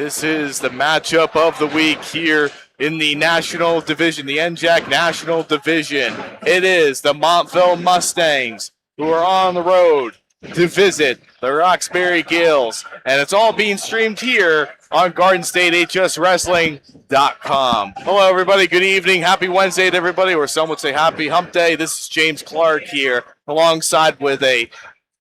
This is the matchup of the week here in the National Division, the NJAC National Division. It is the Montville Mustangs who are on the road to visit the Roxbury Gaels, and it's all being streamed here on GardenStateHSWrestling.com. Hello, everybody. Good evening. Happy Wednesday to everybody, or some would say happy hump day. This is James Clarke here, alongside with a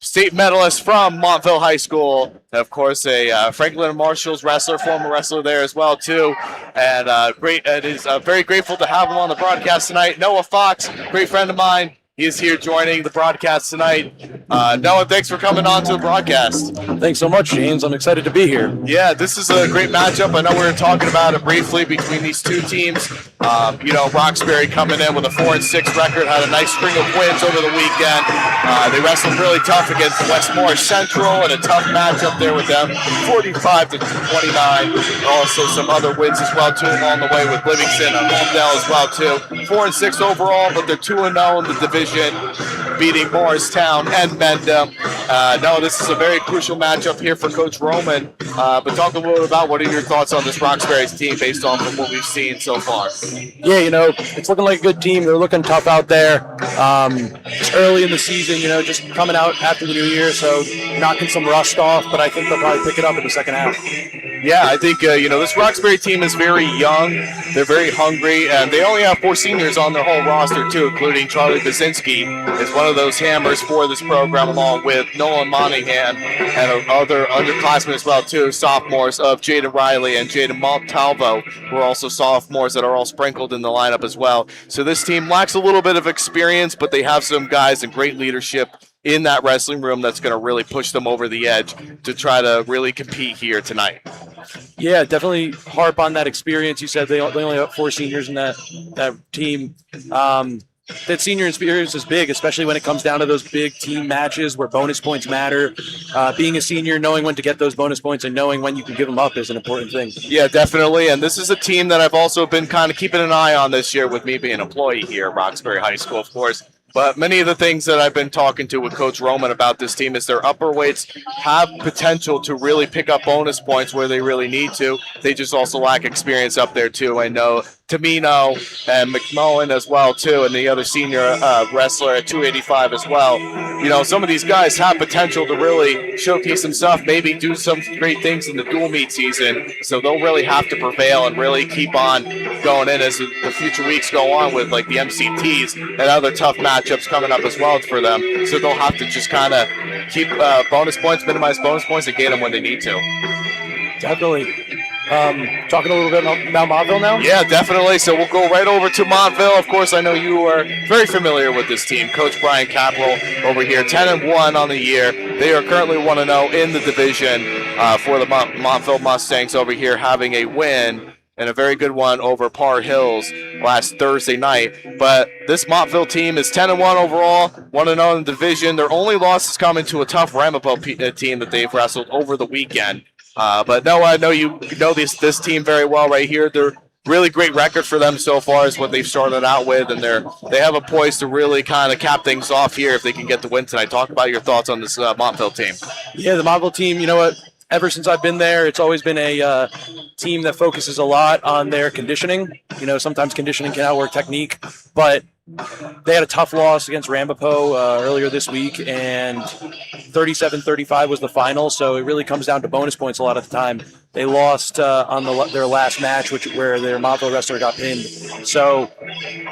state medalist from Montville High School, and of course a Franklin Marshall's wrestler, former wrestler there as well too. And it is very grateful to have him on the broadcast tonight. Noah Fox, great friend of mine. He is here joining the broadcast tonight. Noah, thanks for coming on to the broadcast. Thanks so much, James. I'm excited to be here. Yeah, this is a great matchup. I know we were talking about it briefly between these two teams. Roxbury coming in with a 4-6 record, had a nice string of wins over the weekend. They wrestled really tough against Westmore Central, and a tough matchup there with them, 45-29. Also some other wins as well too along the way with Livingston and Holmdel as well too. 4-6 overall, but they're 2-0 in the division, beating Morristown and Mendham. This is a very crucial matchup here for Coach Roman. But talk a little bit about what are your thoughts on this Roxbury's team based on from what we've seen so far. Yeah, it's looking like a good team. They're looking tough out there. It's early in the season, just coming out after the new year, so knocking some rust off, but I think they'll probably pick it up in the second half. Yeah, I think, this Roxbury team is very young. They're very hungry, and they only have 4 seniors on their whole roster, too, including Charlie Basinski is one of those hammers for this program, along with Nolan Monahan and other underclassmen as well, too, sophomores of Jaden Riley and Jaden Montalvo, who are also sophomores that are all sprinkled in the lineup as well. So this team lacks a little bit of experience, but they have some guys and great leadership in that wrestling room that's going to really push them over the edge to try to really compete here tonight. Yeah, definitely harp on that experience. You said they only have 4 seniors in that team. That senior experience is big, especially when it comes down to those big team matches where bonus points matter. Being a senior, knowing when to get those bonus points and knowing when you can give them up is an important thing. Yeah, definitely. And this is a team that I've also been kind of keeping an eye on this year with me being an employee here at Roxbury High School, of course. But many of the things that I've been talking to with Coach Roman about this team is their upper weights have potential to really pick up bonus points where they really need to. They just also lack experience up there, too. I know Tamino and McMullen as well, too, and the other senior wrestler at 285 as well. Some of these guys have potential to really showcase some stuff, maybe do some great things in the dual meet season. So they'll really have to prevail and really keep on going in as the future weeks go on with, like, the MCTs and other tough matchups coming up as well for them. So they'll have to just kind of keep bonus points, minimize bonus points, and gain them when they need to. Definitely. Talking a little bit about Montville now? Yeah, definitely. So we'll go right over to Montville. Of course, I know you are very familiar with this team. Coach Brian Capral over here, 10-1 on the year. They are currently 1-0 in the division for the Montville Mustangs over here, having a win and a very good one over Par Hills last Thursday night. But this Montville team is 10-1 overall, 1-0 in the division. Their only loss is coming to a tough Ramapo team that they've wrestled over the weekend. But no, I know you know this team very well right here. They're really great record for them so far is what they've started out with, and they have a poise to really kind of cap things off here if they can get the win tonight. Talk about your thoughts on this Montville team. Yeah, the Montville team, ever since I've been there, it's always been a team that focuses a lot on their conditioning. Sometimes conditioning can outwork technique, but they had a tough loss against Ramapo earlier this week, and 37-35 was the final, so it really comes down to bonus points a lot of the time. They lost on their last match, where their Montville wrestler got pinned. So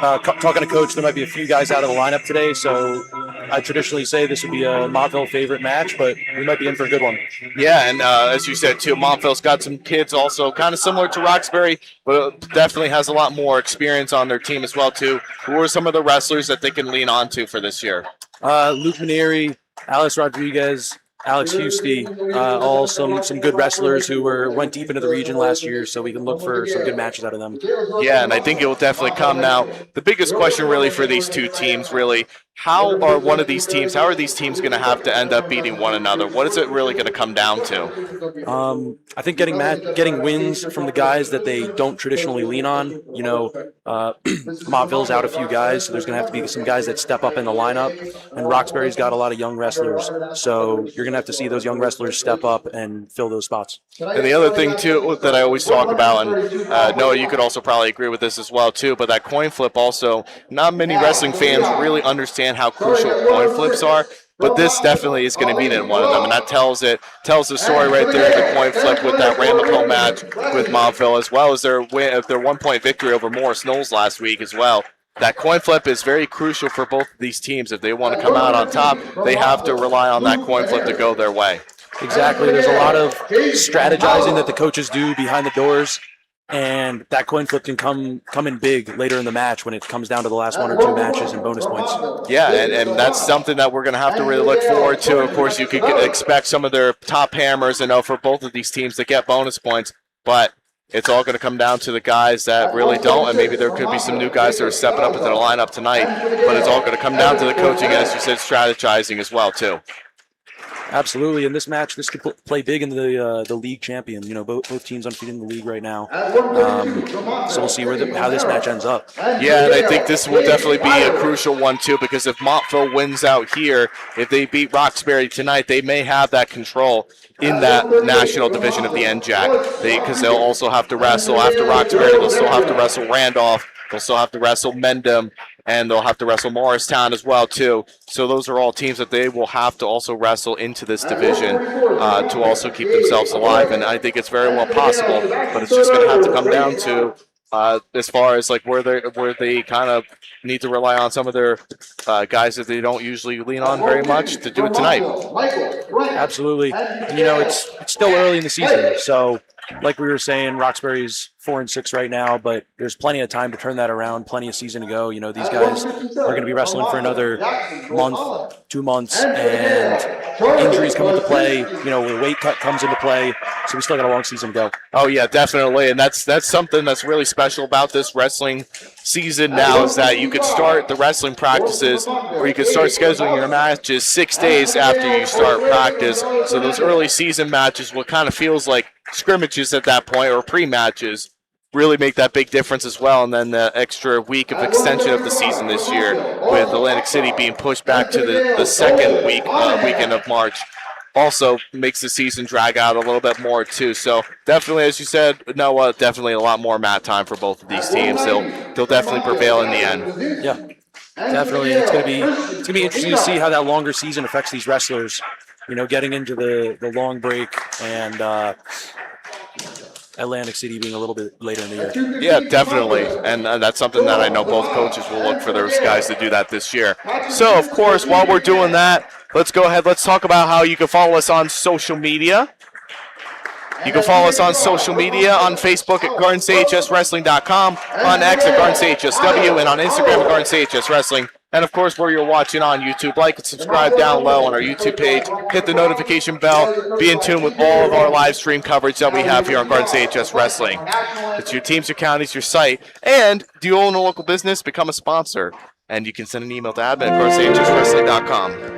talking to Coach, there might be a few guys out of the lineup today, so I traditionally say this would be a Montville favorite match, but we might be in for a good one. Yeah, and as you said, too, Montville's got some kids also kind of similar to Roxbury, but definitely has a lot more experience on their team as well, too. Who are some of the wrestlers that they can lean on to for this year? Luke Manieri, Alex Rodriguez, Alex Husty, all some good wrestlers who went deep into the region last year, so we can look for some good matches out of them. Yeah, and I think it will definitely come now. The biggest question really for these two teams, really, how are these teams going to have to end up beating one another? What is it really going to come down to? I think getting wins from the guys that they don't traditionally lean on. Montville's out a few guys, so there's going to have to be some guys that step up in the lineup. And Roxbury's got a lot of young wrestlers, so you're going to have to see those young wrestlers step up and fill those spots. And the other thing, too, that I always talk about, and Noah, you could also probably agree with this as well, too, but that coin flip also, not many wrestling fans really understand how crucial coin flips are, but this definitely is going to mean it in one of them, and that tells the story right there, the coin flip with that Ramapo match with Montville, as well as their 1-point victory over Morris Knowles last week as well. That coin flip is very crucial for both of these teams. If they want to come out on top, they have to rely on that coin flip to go their way. Exactly. There's a lot of strategizing that the coaches do behind the doors, and that coin flip can come in big later in the match when it comes down to the last 1 or 2 matches and bonus points. Yeah, and that's something that we're going to have to really look forward to. Of course, you could expect some of their top hammers, for both of these teams to get bonus points, but it's all going to come down to the guys that really don't, and maybe there could be some new guys that are stepping up into the lineup tonight, but it's all going to come down to the coaching, as you said, strategizing as well, too. Absolutely. In this match, this could play big in the league champion. Both teams undefeated in the league right now. So we'll see how this match ends up. Yeah, and I think this will definitely be a crucial one, too, because if Montville wins out here, if they beat Roxbury tonight, they may have that control in that national division of the NJAC. Because they'll also have to wrestle after Roxbury. They'll still have to wrestle Randolph. They'll still have to wrestle Mendham. And they'll have to wrestle Morristown as well, too. So those are all teams that they will have to also wrestle into this division to also keep themselves alive. And I think it's very well possible, but it's just going to have to come down to as far as like where they kind of need to rely on some of their guys that they don't usually lean on very much to do it tonight. Absolutely. And, it's still early in the season, so like we were saying, Roxbury's 4-6 right now, but there's plenty of time to turn that around, plenty of season to go. These guys are going to be wrestling for another month, 2 months, and injuries come into play. The weight cut comes into play, so we still got a long season to go. Oh, yeah, definitely, and that's something that's really special about this wrestling season now is that you could start the wrestling practices or you could start scheduling your matches 6 days after you start practice. So those early season matches, what kind of feels like scrimmages at that point or pre-matches, really make that big difference as well. And then the extra week of extension of the season this year with Atlantic City being pushed back to the second weekend of March also makes the season drag out a little bit more too. So definitely, as you said, Noah, definitely a lot more mat time for both of these teams. They'll definitely prevail in the end. Yeah, definitely. It's gonna be interesting to see how that longer season affects these wrestlers. Getting into the long break and Atlantic City being a little bit later in the year. Yeah, definitely. And that's something that I know both coaches will look for those guys to do that this year. So, of course, while we're doing that, let's go ahead. Let's talk about how you can follow us on social media. You can follow us on social media on Facebook at GardenCHSWrestling.com, on X at GardenCHSW, and on Instagram at GardenCHSWrestling. And, of course, where you're watching on YouTube, like and subscribe down low on our YouTube page. Hit the notification bell. Be in tune with all of our live stream coverage that we have here on Garden CHS Wrestling. It's your teams, your counties, your site. And do you own a local business? Become a sponsor. And you can send an email to admin at GardenCHSWrestling.com.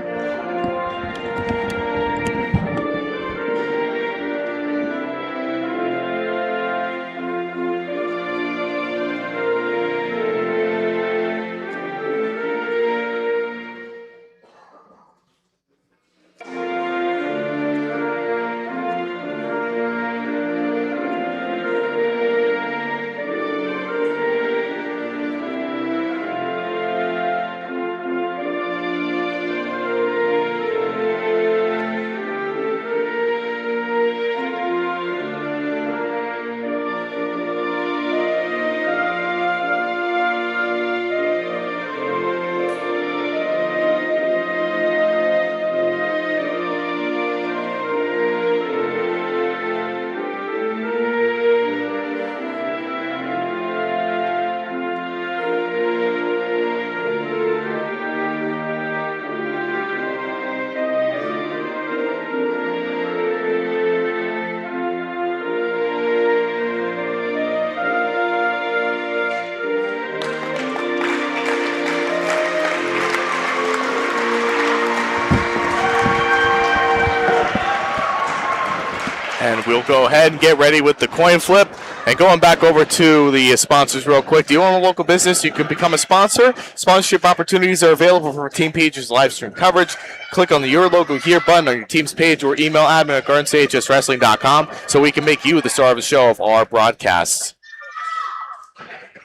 And we'll go ahead and get ready with the coin flip. And going back over to the sponsors real quick. Do you own a local business? You can become a sponsor. Sponsorship opportunities are available for Team Page's live stream coverage. Click on the Your Logo Here button on your team's page or email admin at GSHSW.com so we can make you the star of the show of our broadcasts.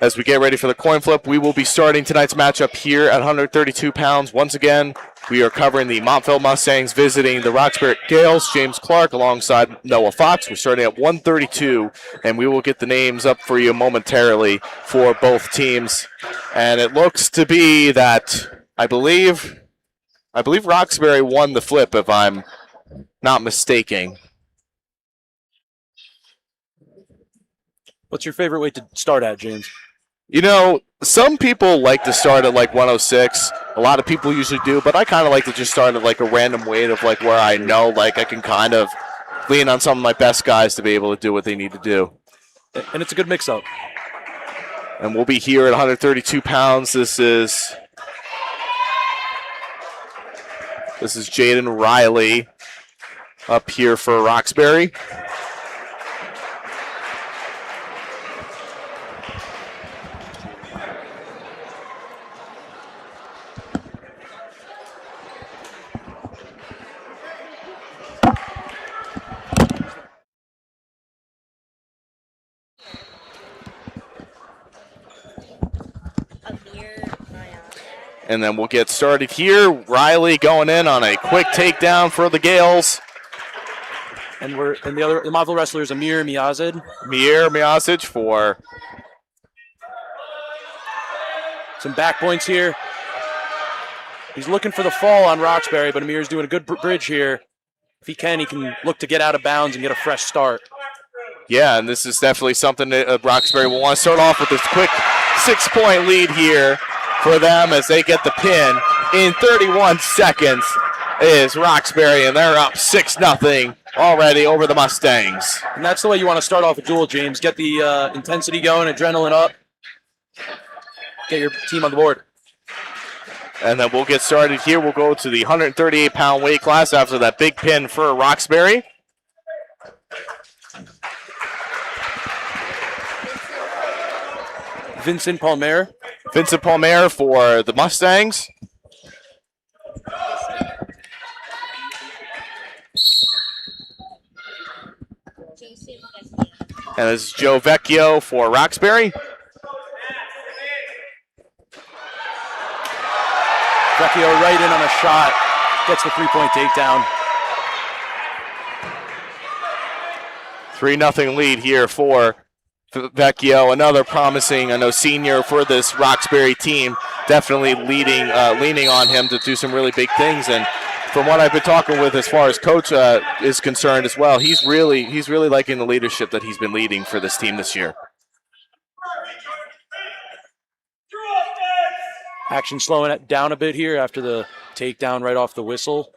As we get ready for the coin flip, we will be starting tonight's matchup here at 132 pounds. Once again, we are covering the Montville Mustangs visiting the Roxbury Gaels. James Clarke alongside Noah Fox. We're starting at 132, and we will get the names up for you momentarily for both teams. And it looks to be that I believe Roxbury won the flip, if I'm not mistaken. What's your favorite weight to start at, James? You know, some people like to start at like 106. A lot of people usually do, but I kind of like to just start at like a random weight of like where I know like I can kind of lean on some of my best guys to be able to do what they need to do. And it's a good mix-up. And we'll be here at 132 pounds. This is Jaden Riley up here for Roxbury. And then we'll get started here. Riley going in on a quick takedown for the Gaels. And the Montville wrestler is Amir Miazid. Amir Miazid for some back points here. He's looking for the fall on Roxbury, but Amir's doing a good bridge here. If he can look to get out of bounds and get a fresh start. Yeah, and this is definitely something that Roxbury will want to start off with this quick 6-point lead here for them as they get the pin in 31 seconds. Is Roxbury, and they're up 6-0 already over the Mustangs. And that's the way you want to start off a duel, James. Get the intensity going, adrenaline up. Get your team on the board. And then we'll get started here. We'll go to the 138-pound weight class after that big pin for Roxbury. Vincent Palmer for the Mustangs. And this is Joe Vecchio for Roxbury. Vecchio right in on a shot. Gets the 3-point takedown. 3-0 lead here for Vecchio, another promising, senior for this Roxbury team. Definitely leaning on him to do some really big things. And from what I've been talking with as far as coach is concerned as well, he's really liking the leadership that he's been leading for this team this year. Action slowing it down a bit here after the takedown right off the whistle.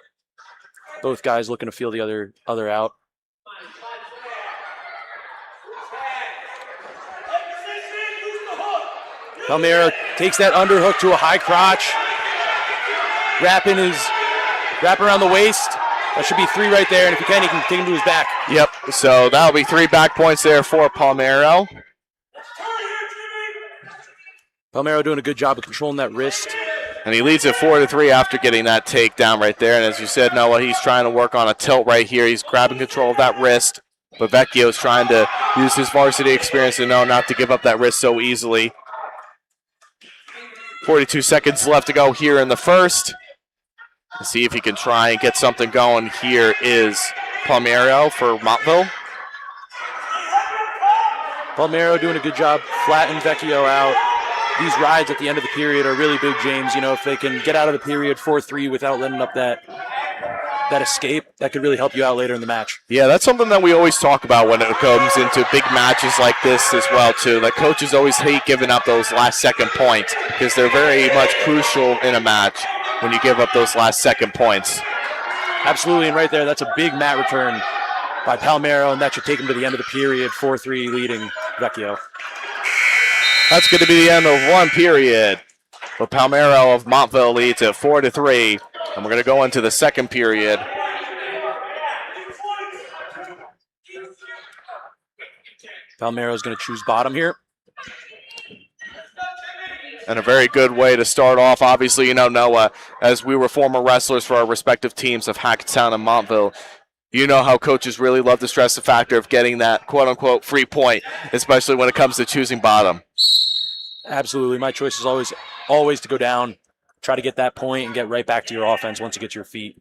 Both guys looking to feel the other out. Palmero takes that underhook to a high crotch. Wrap around the waist. That should be 3 right there, and if he can take him to his back. Yep, so that'll be 3 back points there for Palmero. Palmero doing a good job of controlling that wrist. And he leads it 4-3 after getting that takedown right there. And as you said, Noah, he's trying to work on a tilt right here. He's grabbing control of that wrist. But Vecchio's trying to use his varsity experience to know not to give up that wrist so easily. 42 seconds left to go here in the first. Let's see if he can try and get something going. Here is Palmero for Montville. Palmero doing a good job flattening Vecchio out. These rides at the end of the period are really big, James. You know, if they can get out of the period 4-3 without letting up that escape, that could really help you out later in the match. Yeah, that's something that we always talk about when it comes into big matches like this as well, too. Like, coaches always hate giving up those last-second points because they're very much crucial in a match when you give up those last-second points. Absolutely, and right there, that's a big mat return by Palmero, and that should take him to the end of the period, 4-3 leading Vecchio. That's going to be the end of one period. But Palmero of Montville leads at 4-3. And we're going to go into the second period. Palmero is going to choose bottom here. And a very good way to start off. Obviously, Noah, as we were former wrestlers for our respective teams of Hackettstown and Montville, you know how coaches really love to stress the factor of getting that quote-unquote free point, especially when it comes to choosing bottom. Absolutely. My choice is always to go down, try to get that point, and get right back to your offense once you get to your feet.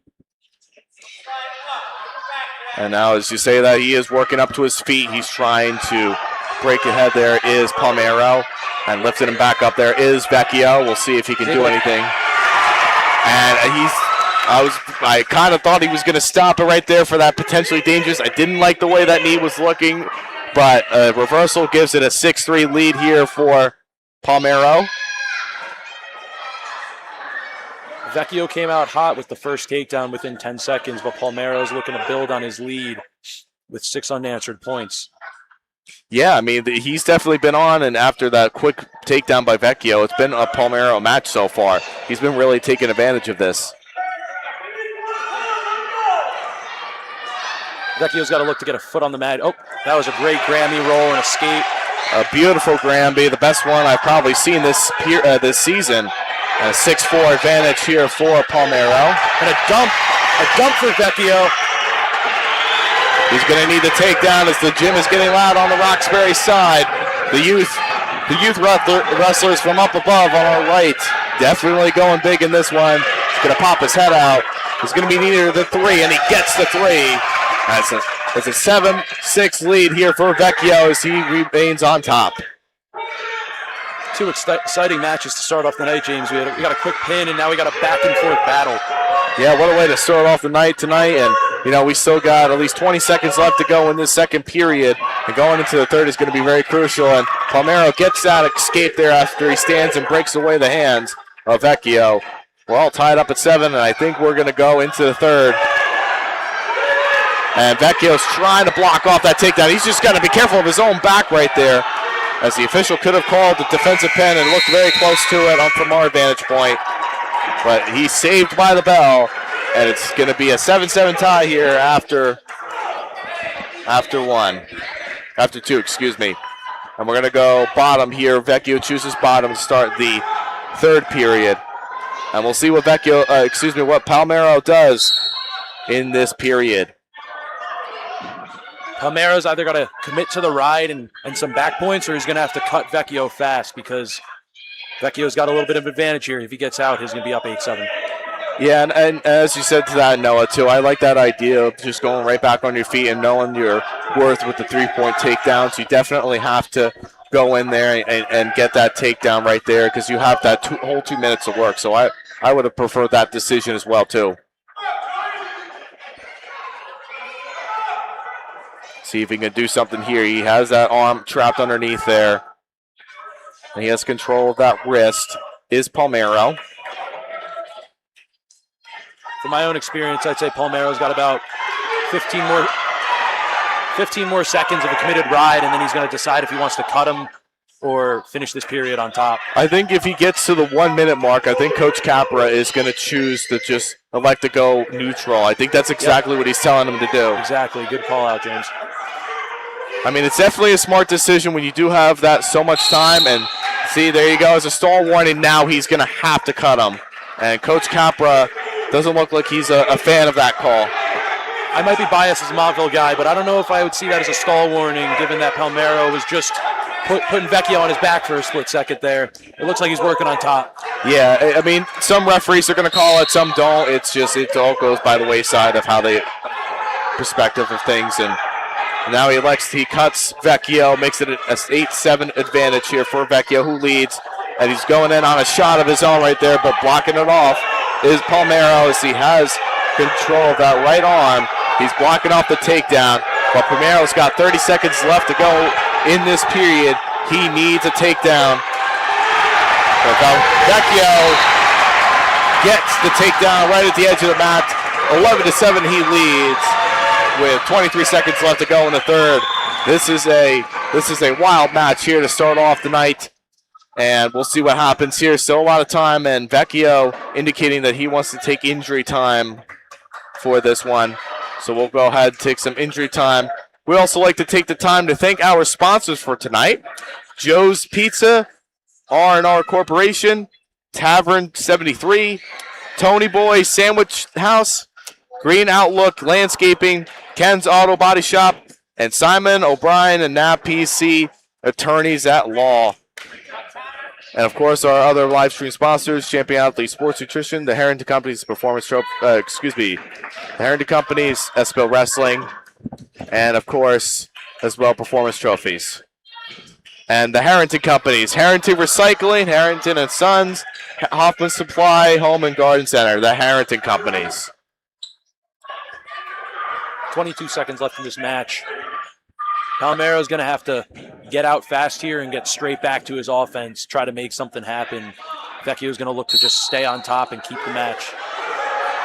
And now as you say that, he is working up to his feet. He's trying to break ahead. There is Palmero, and lifting him back up there is Vecchio. We'll see if he can do anything. And I kind of thought he was going to stop it right there for that potentially dangerous. I didn't like the way that knee was looking, but reversal gives it a 6-3 lead here for Palmero. Vecchio came out hot with the first takedown within 10 seconds, but Palmero's looking to build on his lead with 6 unanswered points. Yeah, I mean, he's definitely been on, and after that quick takedown by Vecchio, it's been a Palmero match so far. He's been really taking advantage of this. Vecchio's got to look to get a foot on the mat. Oh, that was a great Grammy roll and escape. A beautiful Granby, the best one I've probably seen this season. A 6-4 advantage here for Palmero. And a dump for Vecchio. He's going to need the takedown as the gym is getting loud on the Roxbury side. The youth wrestlers from up above on our right definitely going big in this one. He's going to pop his head out. He's going to be near the 3, and he gets the 3. That's a 7-6 lead here for Vecchio as he remains on top. 2 exciting matches to start off the night, James. We got a quick pin, and now we got a back-and-forth battle. Yeah, what a way to start off the night tonight. And, we still got at least 20 seconds left to go in this second period. And going into the third is going to be very crucial. And Palmero gets that escape there after he stands and breaks away the hands of Vecchio. We're all tied up at 7, and I think we're going to go into the third. And Vecchio's trying to block off that takedown. He's just got to be careful of his own back right there, as the official could have called the defensive pen and looked very close to it from our vantage point. But he's saved by the bell, and it's going to be a 7-7 tie here after 2, excuse me. And we're going to go bottom here. Vecchio chooses bottom to start the third period. And we'll see what what Palmero does in this period. Palmero's either got to commit to the ride and some back points, or he's going to have to cut Vecchio fast, because Vecchio's got a little bit of advantage here. If he gets out, he's going to be up 8-7. Yeah, and as you said to that, Noah, too, I like that idea of just going right back on your feet and knowing your worth with the 3-point takedowns. You definitely have to go in there and get that takedown right there, because you have that whole 2 minutes of work. So I would have preferred that decision as well, too. See if he can do something here. He has that arm trapped underneath there. And he has control of that wrist. Is Palmero. From my own experience, I'd say Palmero's got about 15 more seconds of a committed ride, and then he's going to decide if he wants to cut him or finish this period on top. I think if he gets to the 1 minute mark, I think Coach Capra is going to choose to just elect to go neutral. I think that's exactly what he's telling him to do. Exactly. Good call out, James. I mean, it's definitely a smart decision when you do have that so much time. And see, there you go. As a stall warning, now he's going to have to cut him. And Coach Capra doesn't look like he's a fan of that call. I might be biased as a Montville guy, but I don't know if I would see that as a stall warning, given that Palmero was just putting Vecchio on his back for a split second there. It looks like he's working on top. Yeah, I mean, some referees are going to call it, some don't. It's just, it all goes by the wayside of how they perspective of things. And now he cuts Vecchio, makes it an 8-7 advantage here for Vecchio, who leads. And he's going in on a shot of his own right there, but blocking it off is Palmero as he has control of that right arm. He's blocking off the takedown, but Palmero's got 30 seconds left to go in this period. He needs a takedown. Vecchio gets the takedown right at the edge of the mat. 11-7 he leads with 23 seconds left to go in the third. This is a wild match here to start off the night. And we'll see what happens here. Still a lot of time, and Vecchio indicating that he wants to take injury time for this one. So we'll go ahead and take some injury time We also like to take the time to thank our sponsors for tonight. Joe's Pizza, R&R Corporation, Tavern 73, Tony Boy Sandwich House, Green Outlook Landscaping, Ken's Auto Body Shop, and Simon O'Brien and Knapp PC Attorneys at Law. And, of course, our other live stream sponsors, Champion Athlete Sports Nutrition, the Harrington Company's the Harrington Company's SBL Wrestling, and, of course, as well, Performance Trophies. And the Harrington Companies, Harrington Recycling, Harrington and Sons, Hoffman Supply, Home and Garden Center, the Harrington Companies. 22 seconds left in this match. Palmero's going to have to get out fast here and get straight back to his offense, try to make something happen. Vecchio's going to look to just stay on top and keep the match.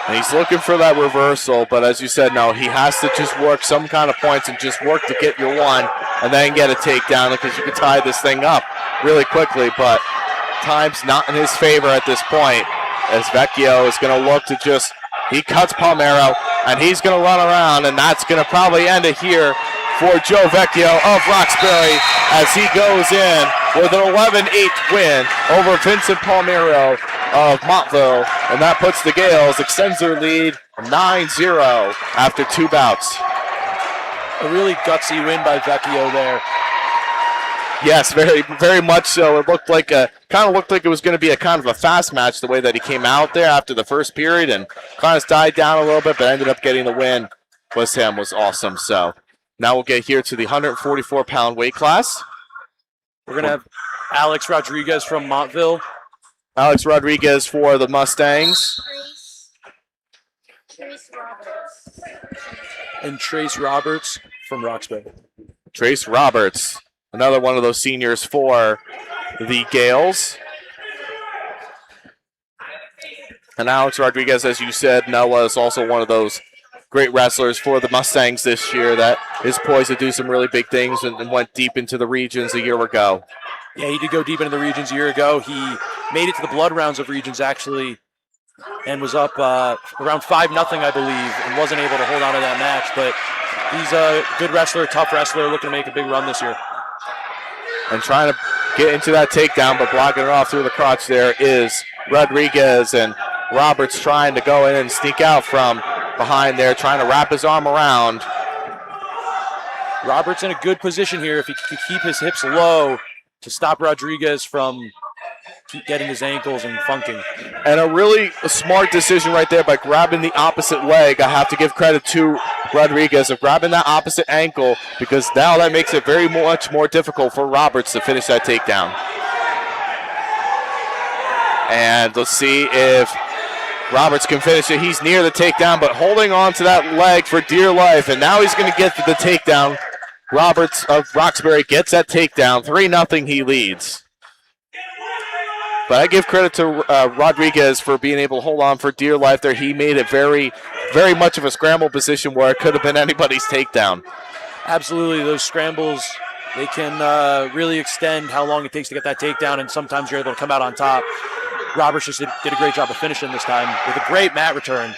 And he's looking for that reversal, but as you said, no, he has to just work some kind of points and just work to get your one and then get a takedown because you can tie this thing up really quickly, but time's not in his favor at this point as Vecchio is going to look to just, he cuts Palmero and he's going to run around, and that's going to probably end it here for Joe Vecchio of Roxbury as he goes in with an 11-8 win over Vincent Palmero of Montville, and that puts the Gaels, extends their lead 9-0 after 2 bouts. A really gutsy win by Vecchio there. Yes, very, very much so. It looked like kind of looked like it was going to be a kind of a fast match the way that he came out there after the first period and kind of died down a little bit, but ended up getting the win. Was awesome. So now we'll get here to the 144-pound weight class. We're going to have Alex Rodriguez from Montville. Alex Rodriguez for the Mustangs. And Trace Roberts from Roxbury. Trace Roberts, another one of those seniors for the Gaels. And Alex Rodriguez, as you said, Noah is also one of those great wrestlers for the Mustangs this year that is poised to do some really big things and went deep into the regions a year ago. Yeah, he did go deep into the regions a year ago. He made it to the blood rounds of regions, actually, and was up around 5-0, I believe, and wasn't able to hold on to that match. But he's a good wrestler, tough wrestler, looking to make a big run this year. And trying to get into that takedown, but blocking it off through the crotch there is Rodriguez, and Roberts trying to go in and sneak out from behind there, trying to wrap his arm around. Roberts in a good position here if he can keep his hips low to stop Rodriguez from getting his ankles and funking. And a really smart decision right there by grabbing the opposite leg. I have to give credit to Rodriguez of grabbing that opposite ankle because now that makes it very much more difficult for Roberts to finish that takedown. And let's see if Roberts can finish it. He's near the takedown, but holding on to that leg for dear life. And now he's going to get to the takedown. Roberts of Roxbury gets that takedown. 3-0 he leads. But I give credit to Rodriguez for being able to hold on for dear life there. He made it very, very much of a scramble position where it could have been anybody's takedown. Absolutely. Those scrambles, they can really extend how long it takes to get that takedown, and sometimes you're able to come out on top. Roberts just did a great job of finishing this time with a great mat return.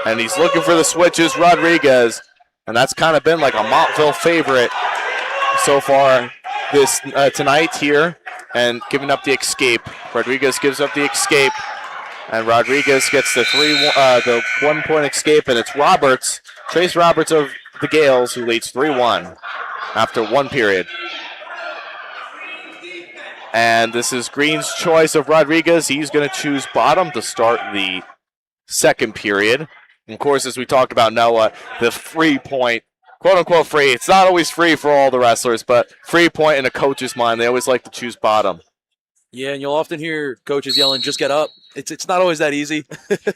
And he's looking for the switches, Rodriguez. And that's kind of been like a Montville favorite so far this tonight here. And giving up the escape. Rodriguez gives up the escape. And Rodriguez gets the 1-point escape. And it's Roberts, Trace Roberts of the Gaels, who leads 3-1 after 1 period. And this is Green's choice of Rodriguez. He's going to choose bottom to start the 2nd period. And of course, as we talked about, Noah, the free point, quote-unquote free. It's not always free for all the wrestlers, but free point in a coach's mind. They always like to choose bottom. Yeah, and you'll often hear coaches yelling, just get up. It's not always that easy.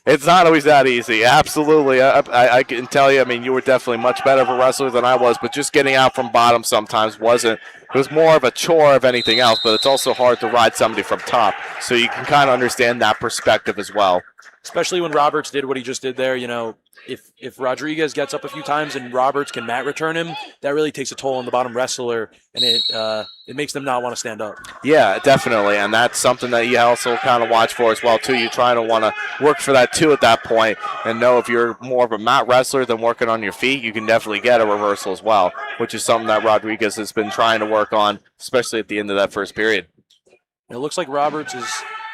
It's not always that easy. Absolutely. I can tell you, I mean, you were definitely much better of a wrestler than I was, but just getting out from bottom sometimes wasn't. It was more of a chore of anything else, but it's also hard to ride somebody from top. So you can kind of understand that perspective as well. especially when Roberts did what he just did there. If Rodriguez gets up a few times and Roberts can mat return him, that really takes a toll on the bottom wrestler, and it makes them not want to stand up. Yeah, definitely, and that's something that you also kind of watch for as well, too. You try to want to work for that, too, at that point, and know if you're more of a mat wrestler than working on your feet, you can definitely get a reversal as well, which is something that Rodriguez has been trying to work on, especially at the end of that first period. It looks like Roberts is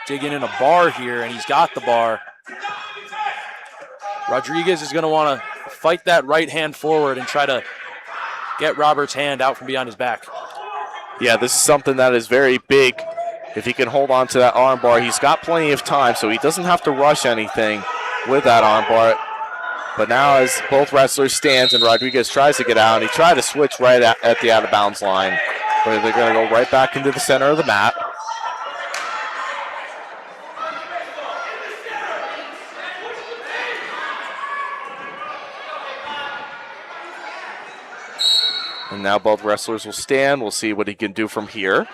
digging in a bar here, and he's got the bar. Rodriguez is going to want to fight that right hand forward and try to get Roberts' hand out from behind his back. Yeah, this is something that is very big. If he can hold on to that arm bar, he's got plenty of time, so he doesn't have to rush anything with that arm bar. But now as both wrestlers stands and Rodriguez tries to get out, and he tried to switch right at the out-of-bounds line, but they're going to go right back into the center of the mat. And now both wrestlers will stand. We'll see what he can do from here.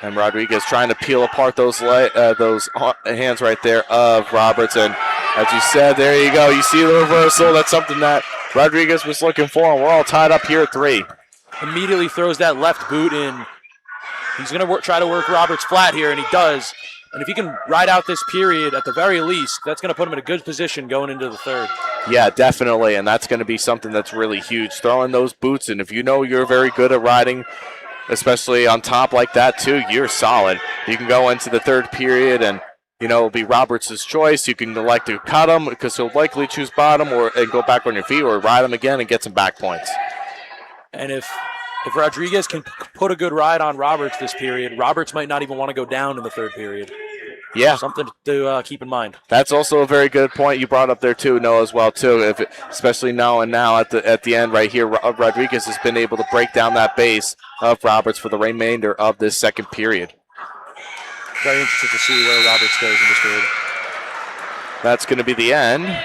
And Rodriguez trying to peel apart those hands right there of Roberts. And as you said, there you go. You see the reversal. That's something that Rodriguez was looking for. And we're all tied up here at 3. Immediately throws that left boot in. He's going to try to work Roberts flat here, and he does. And if he can ride out this period at the very least, that's going to put him in a good position going into the third. Yeah, definitely, and that's going to be something that's really huge. Throwing those boots, and if you know you're very good at riding, especially on top like that too, you're solid. You can go into the third period and, it'll be Roberts' choice. You can elect to cut him because he'll likely choose bottom and go back on your feet, or ride him again and get some back points. And if Rodriguez can put a good ride on Roberts this period, Roberts might not even want to go down in the third period. Yeah. Something to keep in mind. That's also a very good point you brought up there too, Noah, as well too. Especially now at the end right here, Rodriguez has been able to break down that base of Roberts for the remainder of this second period. Very interested to see where Roberts goes in this period. That's going to be the end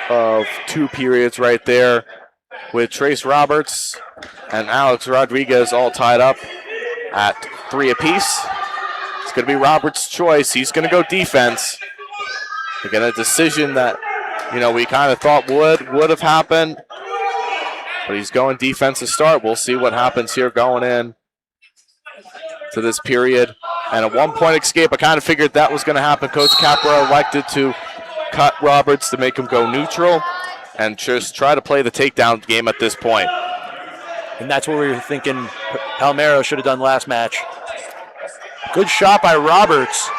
of 2 periods right there, with Trace Roberts and Alex Rodriguez all tied up at 3 apiece. It's going to be Roberts' choice. He's going to go defense. Again, a decision that, we kind of thought would have happened. But he's going defense to start. We'll see what happens here going in to this period. And a 1-point escape. I kind of figured that was going to happen. Coach Capra elected to cut Roberts to make him go neutral and just try to play the takedown game at this point. And that's what we were thinking Palmero should have done last match. Good shot by Roberts.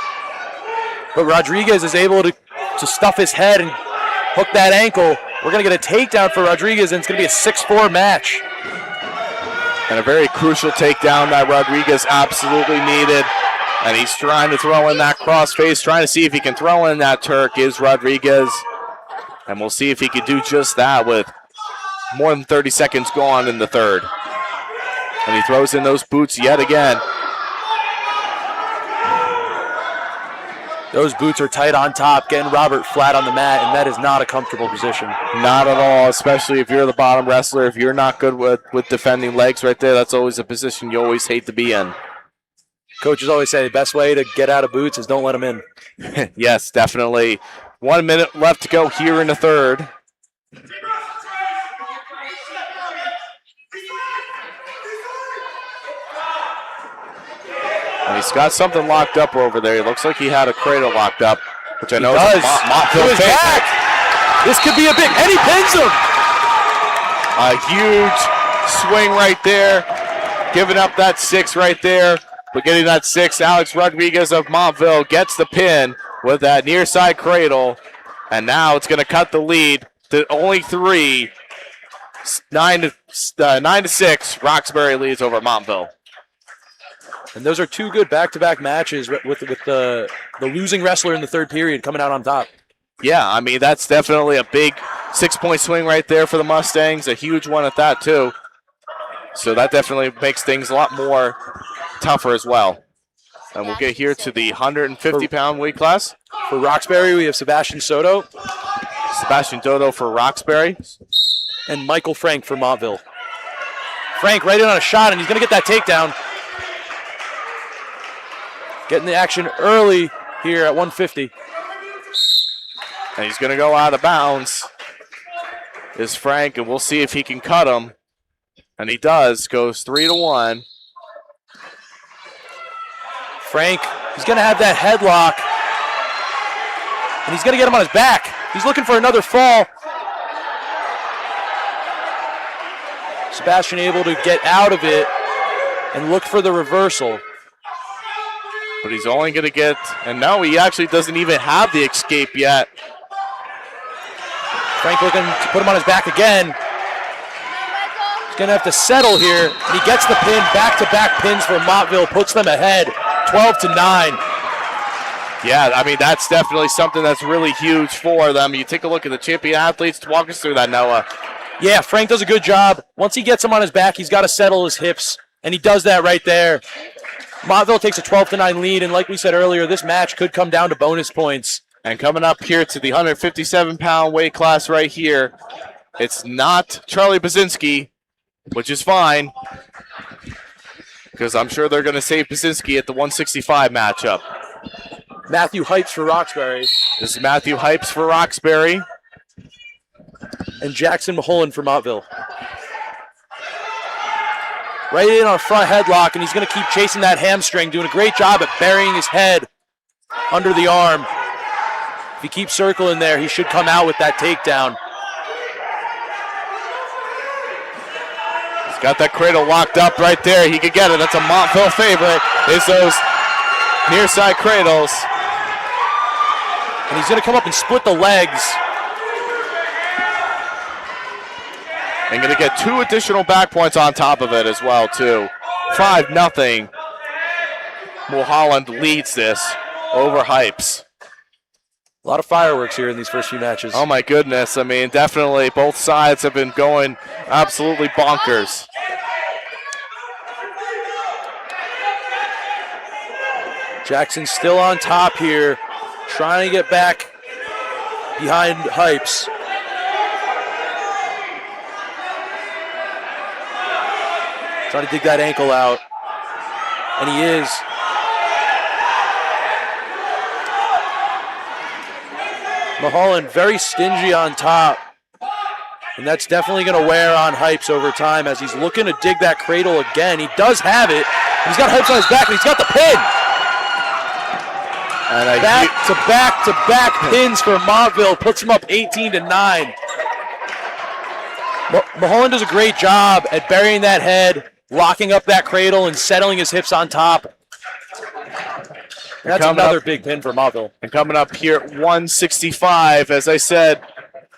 But Rodriguez is able to stuff his head and hook that ankle. We're going to get a takedown for Rodriguez, and it's going to be a 6-4 match. And a very crucial takedown that Rodriguez absolutely needed. And he's trying to throw in that crossface, trying to see if he can throw in that Turk, is Rodriguez. And we'll see if he can do just that with more than 30 seconds gone in the third. And he throws in those boots yet again. Those boots are tight on top, getting Robert flat on the mat, and that is not a comfortable position. Not at all, especially if you're the bottom wrestler. If you're not good with defending legs right there, that's always a position you always hate to be in. Coaches always say the best way to get out of boots is don't let them in. Yes, definitely. 1 minute left to go here in the third. And he's got something locked up over there. It looks like he had a cradle locked up, which I know is a Montville back. This could be a big, and he pins him. A huge swing right there, giving up that 6 right there. But getting that 6, Alex Rodriguez of Montville gets the pin with that near side cradle. And now it's going to cut the lead to only 3. 9-6, Roxbury leads over Montville. And those are 2 good back-to-back matches with the losing wrestler in the third period coming out on top. Yeah, I mean, that's definitely a big 6-point swing right there for the Mustangs, a huge one at that too. So that definitely makes things a lot more tougher as well. And we'll get here to the 150-pound weight class. For Roxbury, we have Sebastian Soto. Sebastian Dodo for Roxbury. And Michael Frank for Montville. Frank right in on a shot, and he's going to get that takedown. Getting the action early here at 150. And he's going to go out of bounds. Is Frank, and we'll see if he can cut him. And he does. Goes 3-1. Frank, he's going to have that headlock. And he's going to get him on his back. He's looking for another fall. Sebastian able to get out of it and look for the reversal. But he's only going to get, and no, he actually doesn't even have the escape yet. Frank looking to put him on his back again. He's going to have to settle here. And he gets the pin, back-to-back pins for Montville, puts them ahead, 12-9. Yeah, I mean, that's definitely something that's really huge for them. You take a look at the champion athletes. Walk us through that, Noah. Yeah, Frank does a good job. Once he gets him on his back, he's got to settle his hips, and he does that right there. Montville takes a 12-9 lead, and like we said earlier, this match could come down to bonus points. And coming up here to the 157-pound weight class right here, it's not Charlie Basinski, which is fine, because I'm sure they're going to save Basinski at the 165 matchup. Matthew Hypes for Roxbury. This is Matthew Hypes for Roxbury. And Jackson Maholan for Montville. Right in on a front headlock, and he's going to keep chasing that hamstring, doing a great job at burying his head under the arm. If he keeps circling there, he should come out with that takedown. He's got that cradle locked up right there. He could get it. That's a Montville favorite, is those near side cradles. And he's going to come up and split the legs. And going to get 2 additional back points on top of it as well, too. 5-0. Mulholland leads this over Hypes. A lot of fireworks here in these first few matches. Oh, my goodness. I mean, definitely both sides have been going absolutely bonkers. Jackson still on top here, trying to get back behind Hypes. Trying to dig that ankle out. And he is. Mulholland very stingy on top. And that's definitely going to wear on Hypes over time as he's looking to dig that cradle again. He does have it. He's got Hypes on his back, and he's got the pin. And back-to-back pins for Montville. Puts him up 18-9. Mulholland does a great job at burying that head, locking up that cradle, and settling his hips on top. That's another big pin for Montville. And coming up here at 165, as I said,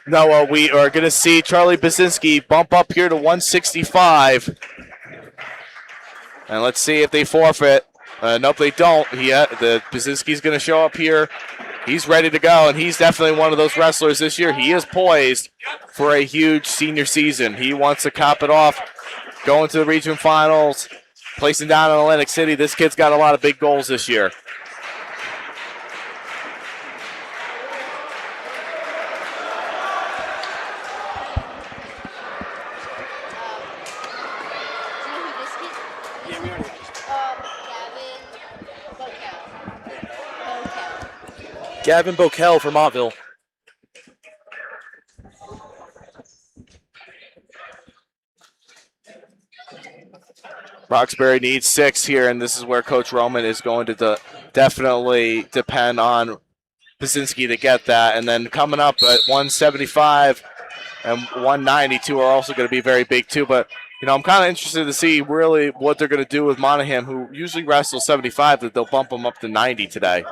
Noah, we are going to see Charlie Basinski bump up here to 165. And let's see if they forfeit. Nope, they don't. The Basinski's going to show up here. He's ready to go, and he's definitely one of those wrestlers this year. He is poised for a huge senior season. He wants to cap it off, going to the region finals, placing down in Atlantic City. This kid's got a lot of big goals this year. Gavin Bokel for Montville. Roxbury needs 6 here, and this is where Coach Roman is going to definitely depend on Basinski to get that. And then coming up at 175 and 192 are also going to be very big too. But, you know, I'm kind of interested to see really what they're going to do with Monahan, who usually wrestles 75, that they'll bump him up to 90 today.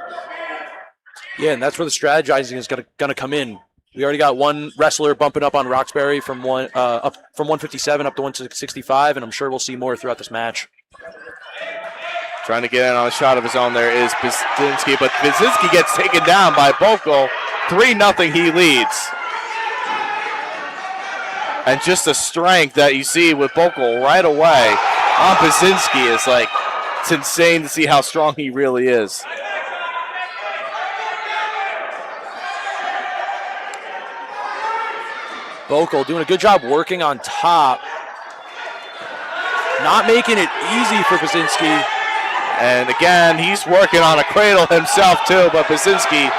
Yeah, and that's where the strategizing is going to come in. We already got one wrestler bumping up on Roxbury from 157 up to 165, and I'm sure we'll see more throughout this match. Trying to get in on a shot of his own there is Basinski, but Basinski gets taken down by Bokel. 3-0 he leads. And just the strength that you see with Bokel right away on Basinski is like, it's insane to see how strong he really is. Bokel doing a good job working on top. Not making it easy for Basinski. And again, he's working on a cradle himself too, but Basinski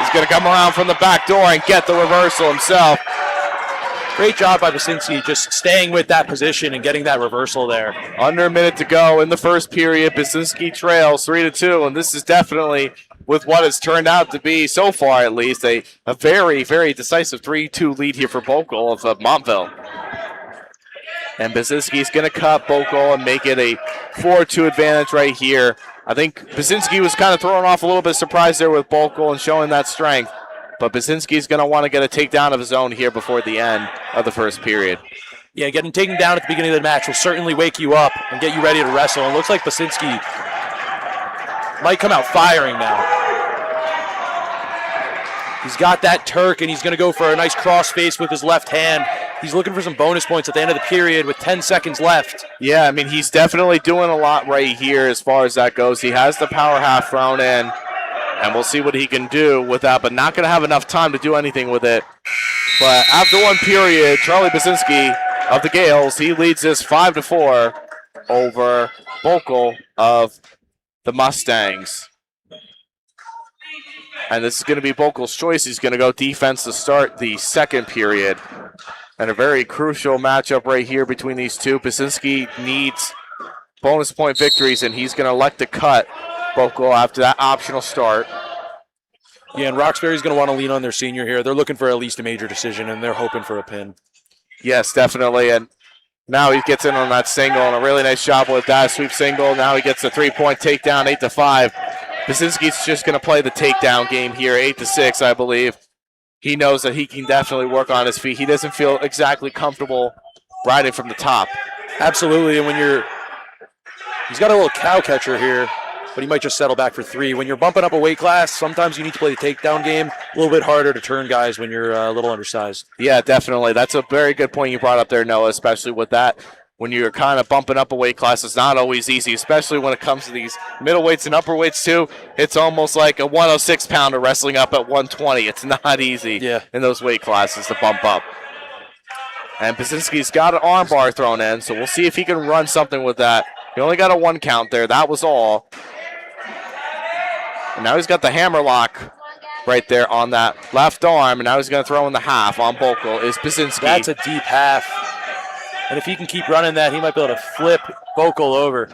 is going to come around from the back door and get the reversal himself. Great job by Basinski just staying with that position and getting that reversal there. Under a minute to go in the first period. Basinski trails 3-2, and this is definitely, with what it's turned out to be so far at least, a very, very decisive 3-2 lead here for Bocal of Montville. And Basinski's going to cut Bocal and make it a 4-2 advantage right here. I think Basinski was kind of thrown off a little bit surprised there with Bocal and showing that strength. But Basinski's going to want to get a takedown of his own here before the end of the first period. Yeah, getting taken down at the beginning of the match will certainly wake you up and get you ready to wrestle. It looks like Basinski might come out firing now. He's got that Turk, and he's going to go for a nice crossface with his left hand. He's looking for some bonus points at the end of the period with 10 seconds left. Yeah, I mean, he's definitely doing a lot right here as far as that goes. He has the power half thrown in. And we'll see what he can do with that, but not going to have enough time to do anything with it. But after one period, Charlie Basinski of the Gaels, he leads this 5-4 over Bocal of the Mustangs. And this is going to be Bocal's choice. He's going to go defense to start the second period. And a very crucial matchup right here between these two. Basinski needs bonus point victories, and he's going to elect to cut Bocal after that optional start. Yeah, and Roxbury's going to want to lean on their senior here. They're looking for at least a major decision, and they're hoping for a pin. Yes, definitely. And now he gets in on that single, and a really nice job with that sweep single. Now he gets the 3-point takedown, 8-5. Basinski's just going to play the takedown game here, 8-6, I believe. He knows that he can definitely work on his feet. He doesn't feel exactly comfortable riding from the top. Absolutely, and he's got a little cow catcher here, but he might just settle back for 3. When you're bumping up a weight class, sometimes you need to play the takedown game. A little bit harder to turn guys when you're a little undersized. Yeah, definitely. That's a very good point you brought up there, Noah, especially with that. When you're kind of bumping up a weight class, it's not always easy, especially when it comes to these middleweights and upperweights too. It's almost like a 106-pounder wrestling up at 120. It's not easy in those weight classes to bump up. And Basinski's got an arm bar thrown in, so we'll see if he can run something with that. He only got a 1 count there. That was all. And now he's got the hammer lock right there on that left arm, and now he's going to throw in the half on Bocal. Is Basinski. That's a deep half. And if he can keep running that, he might be able to flip Bocal over.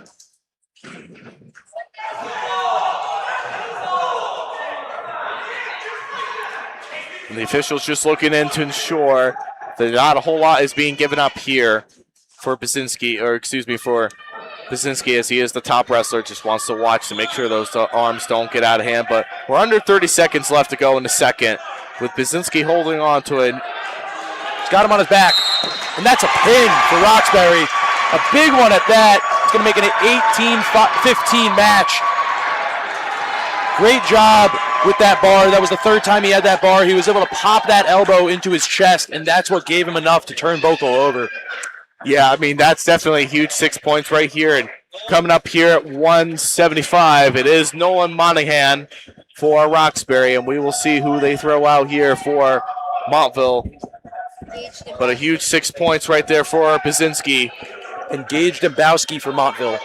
And the officials just looking in to ensure that not a whole lot is being given up here for Basinski, for Basinski, as he is the top wrestler, just wants to watch to make sure those arms don't get out of hand. But we're under 30 seconds left to go in the second, with Basinski holding on to it. He's got him on his back, and that's a pin for Roxbury. A big one at that. It's going to make it an 18-15 match. Great job with that bar. That was the 3rd time he had that bar. He was able to pop that elbow into his chest, and that's what gave him enough to turn Bocal over. Yeah, I mean, that's definitely a huge 6 points right here. And coming up here at 175, it is Nolan Monahan for Roxbury, and we will see who they throw out here for Montville. But a huge 6 points right there for Basinski. Engaged Dembowski for Montville.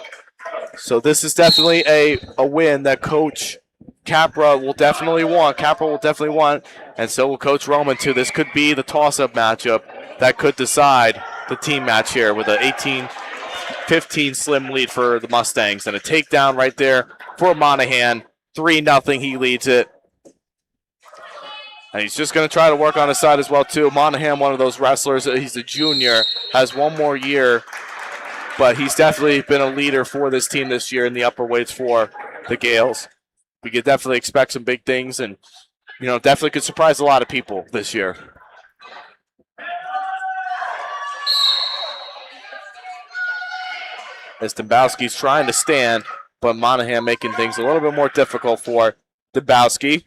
So this is definitely a win that Coach Capra will definitely want. And so will Coach Roman, too. This could be the toss-up matchup that could decide the team match here with an 18-15 slim lead for the Mustangs. And a takedown right there for Monahan. 3-0, he leads it. And he's just going to try to work on his side as well, too. Monahan, one of those wrestlers, he's a junior, has one more year. But he's definitely been a leader for this team this year in the upper weights for the Gaels. We could definitely expect some big things and, definitely could surprise a lot of people this year. As Dembowski's trying to stand, but Monahan making things a little bit more difficult for Dembowski.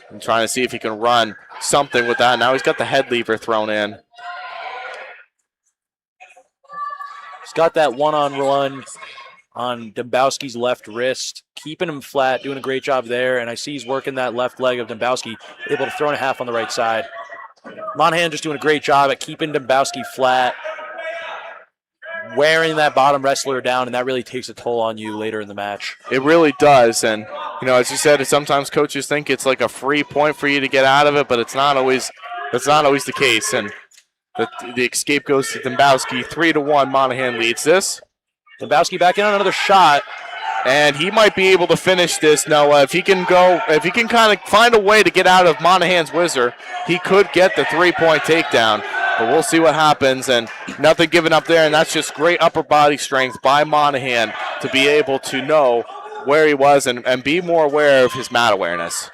And trying to see if he can run something with that. Now he's got the head lever thrown in. He's got that one-on-one on Dembowski's left wrist, keeping him flat, doing a great job there. And I see he's working that left leg of Dembowski, able to throw in a half on the right side. Monahan just doing a great job at keeping Dembowski flat. wearing that bottom wrestler down, and that really takes a toll on you later in the match. It really does. And, as you said, sometimes coaches think it's like a free point for you to get out of it, but it's not always the case. And the escape goes to Dembowski. 3-1, Monahan leads this. Dembowski back in on another shot. And he might be able to finish this, Noah. If he can kind of find a way to get out of Monahan's whizzer, he could get the 3-point takedown. But we'll see what happens, and nothing given up there, and that's just great upper body strength by Monahan to be able to know where he was and be more aware of his mat awareness.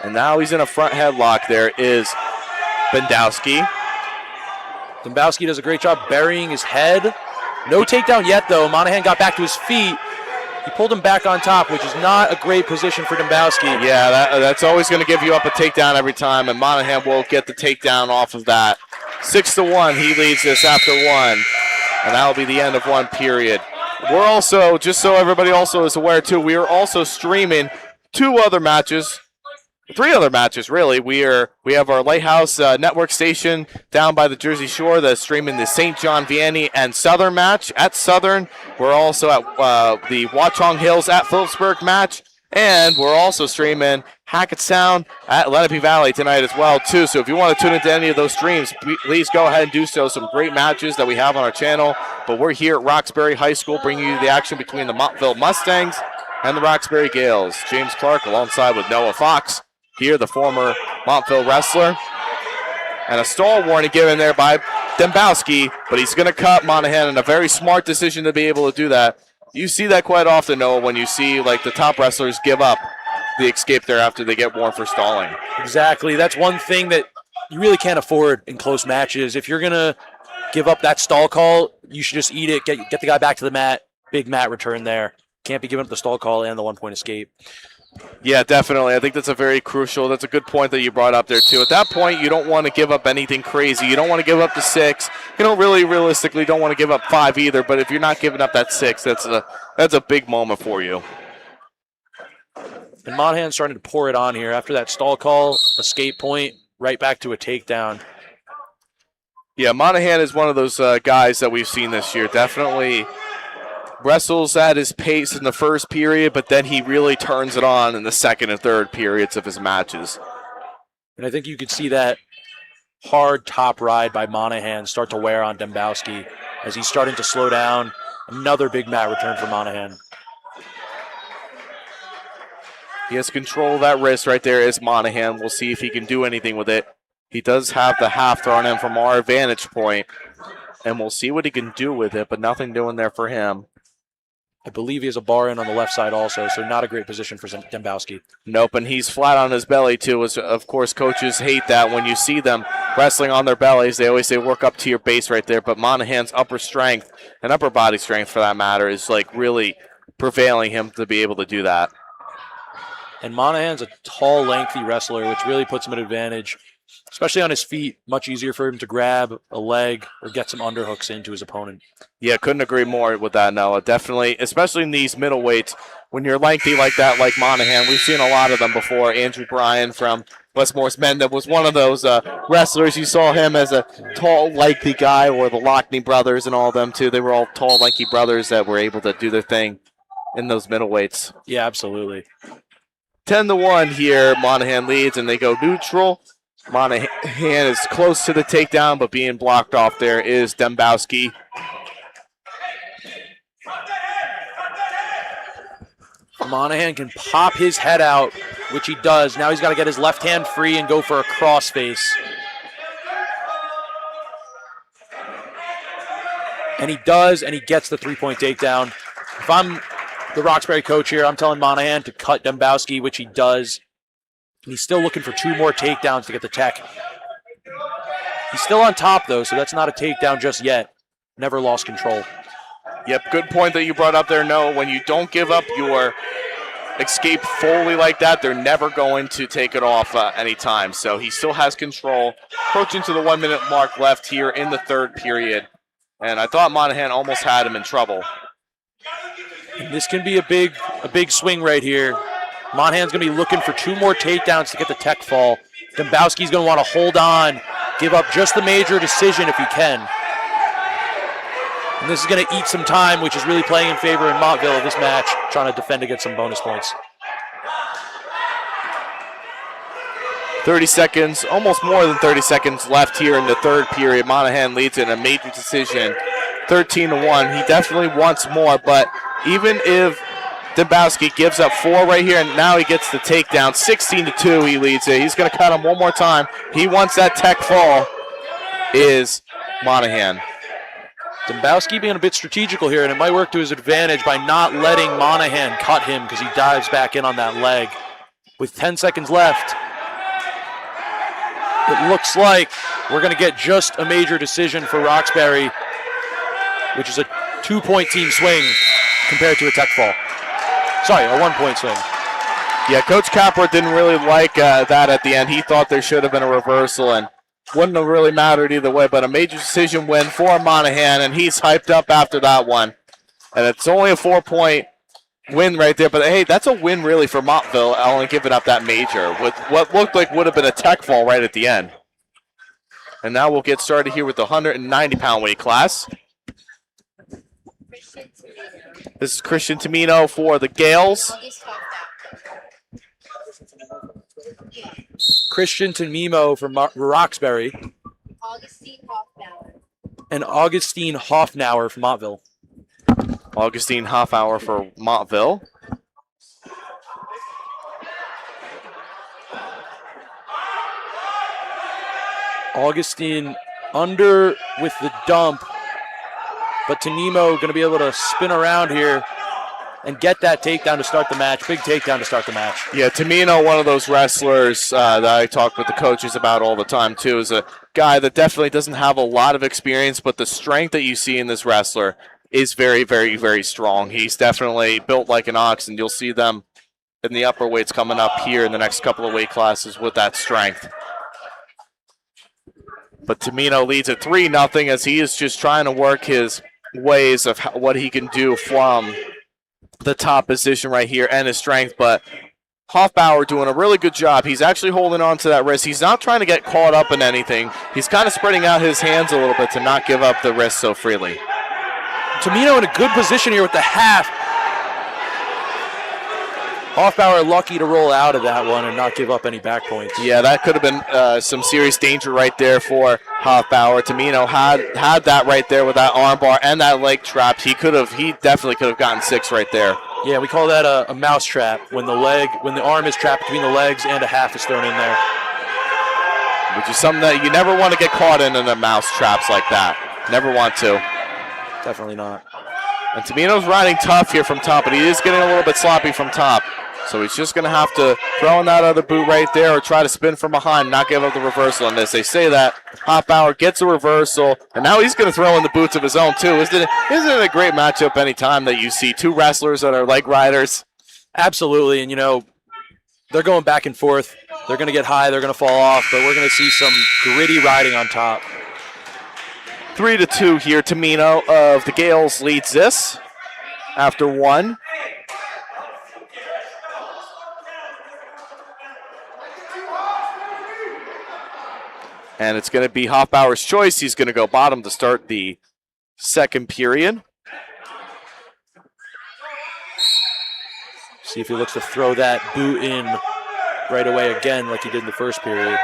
And now he's in a front headlock. There is Bendowski. Dembowski does a great job burying his head. No takedown yet, though. Monahan got back to his feet. He pulled him back on top, which is not a great position for Dembowski. Yeah, that's always going to give you up a takedown every time, and Monahan will get the takedown off of that. 6-1, he leads this after one, and that'll be the end of one period. We're also, just so everybody also is aware too, we are also streaming three other matches, really. We have our Lighthouse Network station down by the Jersey Shore that's streaming the St. John Vianney and Southern match at Southern. We're also at the Watchung Hills at Phillipsburg match, and we're also streaming Hackett Sound at Lenape Valley tonight as well, too. So if you want to tune into any of those streams, please go ahead and do so. Some great matches that we have on our channel. But we're here at Roxbury High School bringing you the action between the Montville Mustangs and the Roxbury Gaels. James Clarke alongside with Noah Fox. Here, the former Montville wrestler. And a stall warning given there by Dembowski, but he's going to cut Monahan, and a very smart decision to be able to do that. You see that quite often, Noah, when you see like the top wrestlers give up the escape there after they get warned for stalling. Exactly. That's one thing that you really can't afford in close matches. If you're going to give up that stall call, you should just eat it, get the guy back to the mat, big mat return there. Can't be giving up the stall call and the 1-point escape. Yeah, definitely. I think that's a good point that you brought up there, too. At that point, you don't want to give up anything crazy. You don't want to give up the 6. You don't really realistically don't want to give up 5 either, but if you're not giving up that 6, that's a big moment for you. And Monahan's starting to pour it on here. After that stall call, escape point, right back to a takedown. Yeah, Monahan is one of those guys that we've seen this year. Definitely wrestles at his pace in the first period, but then he really turns it on in the second and third periods of his matches. And I think you could see that hard top ride by Monahan start to wear on Dembowski as he's starting to slow down. Another big mat return for Monahan. He has control of that wrist right there is Monahan. We'll see if he can do anything with it. He does have the half thrown in from our vantage point, and we'll see what he can do with it, but nothing doing there for him. I believe he has a bar in on the left side also, so not a great position for Dembowski. Nope, and he's flat on his belly too. Of course, coaches hate that when you see them wrestling on their bellies. They always say work up to your base right there, but Monahan's upper strength and upper body strength for that matter is like really prevailing him to be able to do that. And Monahan's a tall, lengthy wrestler, which really puts him at advantage, especially on his feet. Much easier for him to grab a leg or get some underhooks into his opponent. Yeah, couldn't agree more with that, Noah. Definitely, especially in these middleweights, when you're lengthy like that, like Monahan. We've seen a lot of them before. Andrew Bryan from Westmore's Mendon was one of those wrestlers. You saw him as a tall, lengthy guy, or the Lockney brothers and all of them, too. They were all tall, lanky brothers that were able to do their thing in those middleweights. Yeah, absolutely. 10-1 here. Monahan leads, and they go neutral. Monahan is close to the takedown, but being blocked off there is Dembowski. Monahan can pop his head out, which he does. Now he's got to get his left hand free and go for a crossface. And he does, and he gets the 3-point takedown. If I'm the Roxbury coach here, I'm telling Monahan to cut Dembowski, which he does. And he's still looking for 2 more takedowns to get the tech. He's still on top, though, so that's not a takedown just yet. Never lost control. Yep, good point that you brought up there, Noah. When you don't give up your escape fully like that, they're never going to take it off anytime. So he still has control. Approaching to the 1-minute mark left here in the third period. And I thought Monahan almost had him in trouble. And this can be a big swing right here. Monahan's going to be looking for 2 more takedowns to get the tech fall. Dembowski's going to want to hold on Give up just the major decision if you can. And this is going to eat some time, which is really playing in favor in Montville of this match, trying to defend to get some bonus points. 30 seconds, almost more than 30 seconds left here in the third period. Monahan leads in a major decision, 13-1. He definitely wants more, but even if Dembowski gives up 4 right here, and now he gets the takedown, 16-2 he leads it. He's going to cut him one more time. He wants that tech fall, is Monahan. Dembowski being a bit strategical here, and it might work to his advantage by not letting Monahan cut him because he dives back in on that leg. With 10 seconds left, it looks like we're going to get just a major decision for Roxbury, which is a 2-point team swing compared to a tech fall. Sorry, a 1-point swing. Yeah, Coach Capra didn't really like that at the end. He thought there should have been a reversal, and wouldn't have really mattered either way, but a major decision win for Monahan, and he's hyped up after that one. And it's only a 4-point win right there, but hey, that's a win really for Montville, only giving up that major with what looked like would have been a tech fall right at the end. And now we'll get started here with the 190-pound weight class. This is Christian Tamino for the Gaels. Christian Tamimo from Roxbury. And Augustine Hoffnauer from Montville. Augustine Hoffauer for Montville. Augustine under with the dump, but Tanimo going to be able to spin around here and get that takedown to start the match. Big takedown to start the match. Yeah, Tamino, one of those wrestlers that I talk with the coaches about all the time, too, is a guy that definitely doesn't have a lot of experience, but the strength that you see in this wrestler is very, very, very strong. He's definitely built like an ox, and you'll see them in the upper weights coming up here in the next couple of weight classes with that strength. But Tamino leads at 3-0 as he is just trying to work his ways of what he can do from the top position right here and his strength. But Hoffbauer doing a really good job. He's actually holding on to that wrist. He's not trying to get caught up in anything. He's kind of spreading out his hands a little bit to not give up the wrist so freely. Tamino in a good position here with the half. Hoffbauer lucky to roll out of that one and not give up any back points. Yeah, that could have been some serious danger right there for Hoffbauer. Tamino had that right there with that arm bar and that leg trap. He definitely could have gotten 6 right there. Yeah, we call that a mouse trap when the arm is trapped between the legs and a half is thrown in there. Which is something that you never want to get caught in the mouse traps like that. Never want to. Definitely not. And Tamino's riding tough here from top, but he is getting a little bit sloppy from top. So he's just going to have to throw in that other boot right there or try to spin from behind, not give up the reversal on this. They say that Hoffbauer gets a reversal, and now he's going to throw in the boots of his own too. Isn't it a great matchup anytime that you see two wrestlers that are leg riders? Absolutely, and they're going back and forth. They're going to get high, they're going to fall off, but we're going to see some gritty riding on top. 3-2 here. Tamino of the Gaels leads this after 1. And it's going to be Hoffbauer's choice. He's going to go bottom to start the second period. See if he looks to throw that boot in right away again like he did in the first period.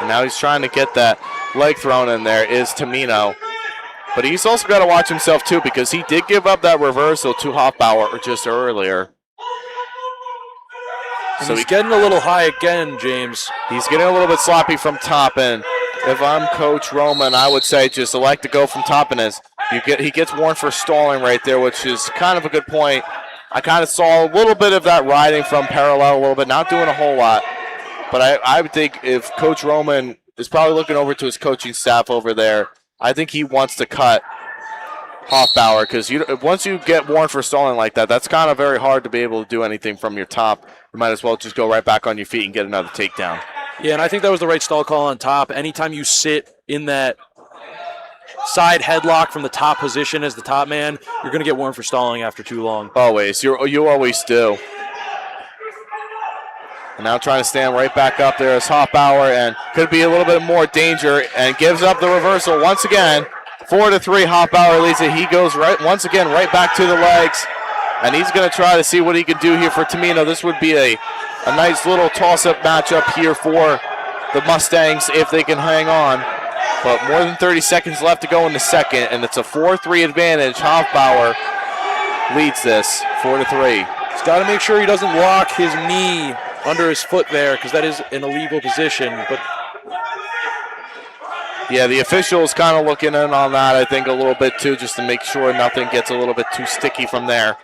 Now he's trying to get that leg thrown in there is Tamino. But he's also got to watch himself too because he did give up that reversal to Hoffbauer just earlier. So he's getting a little high again, James. He's getting a little bit sloppy from top, and if I'm Coach Roman, I would say just elect to go from top in his. He gets warned for stalling right there, which is kind of a good point. I kind of saw a little bit of that riding from parallel a little bit, not doing a whole lot. But I would think if Coach Roman is probably looking over to his coaching staff over there, I think he wants to cut Hoffbauer because once you get warned for stalling like that, that's kind of very hard to be able to do anything from your top. You might as well just go right back on your feet and get another takedown. Yeah, and I think that was the right stall call on top. Anytime you sit in that side headlock from the top position as the top man, you're going to get warned for stalling after too long. Always. You always do. And now trying to stand right back up there is Hoffbauer, and could be a little bit more danger, and gives up the reversal once again. 4-3, Hoffbauer leads it. He goes once again right back to the legs, and he's going to try to see what he can do here for Tamino. This would be a nice little toss-up matchup here for the Mustangs if they can hang on. But more than 30 seconds left to go in the second, and it's a 4-3 advantage. Hoffbauer leads this 4-3. He's got to make sure he doesn't lock his knee under his foot there, because that is an illegal position. But yeah, the official's kind of looking in on that, I think, a little bit too, just to make sure nothing gets a little bit too sticky from there.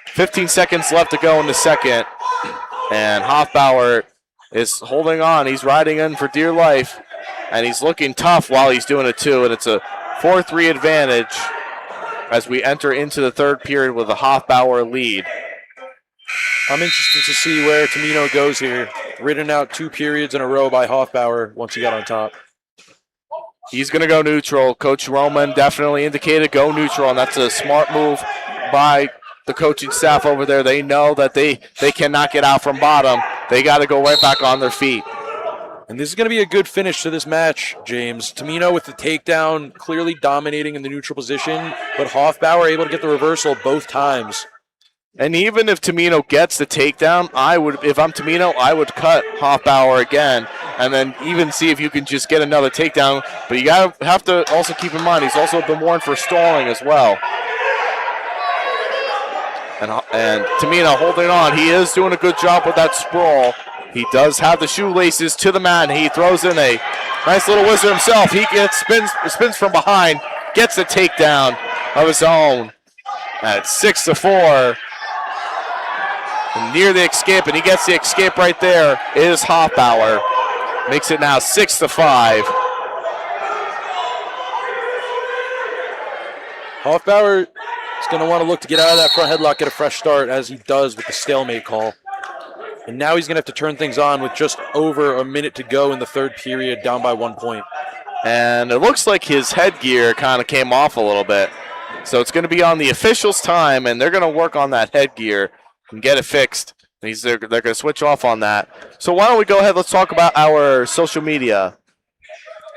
15 seconds left to go in the second, and Hoffbauer is holding on. He's riding in for dear life, and he's looking tough while he's doing it too, and it's a 4-3 advantage as we enter into the third period with a Hoffbauer lead. I'm interested to see where Tamino goes here. Ridden out 2 periods in a row by Hoffbauer once he got on top. He's going to go neutral. Coach Roman definitely indicated go neutral, and that's a smart move by the coaching staff over there. They know that they cannot get out from bottom. They got to go right back on their feet. And this is going to be a good finish to this match, James. Tamino with the takedown, clearly dominating in the neutral position, but Hoffbauer able to get the reversal both times. And even if Tamino gets the takedown, if I'm Tamino, I would cut Hoffbauer again, and then even see if you can just get another takedown. But you have to also keep in mind he's also been warned for stalling as well. And Tamino holding on. He is doing a good job with that sprawl. He does have the shoelaces to the mat. He throws in a nice little wizard himself. He spins from behind, gets the takedown of his own at 6-4. And near the escape, and he gets the escape right there, is Hoffbauer. Makes it now 6-5. Hoffbauer is going to want to look to get out of that front headlock, get a fresh start, as he does with the stalemate call. And now he's going to have to turn things on with just over a minute to go in the third period, down by 1 point. And it looks like his headgear kind of came off a little bit. So it's going to be on the officials' time, and they're going to work on that headgear and get it fixed. They're going to switch off on that. So why don't we go ahead, let's talk about our social media.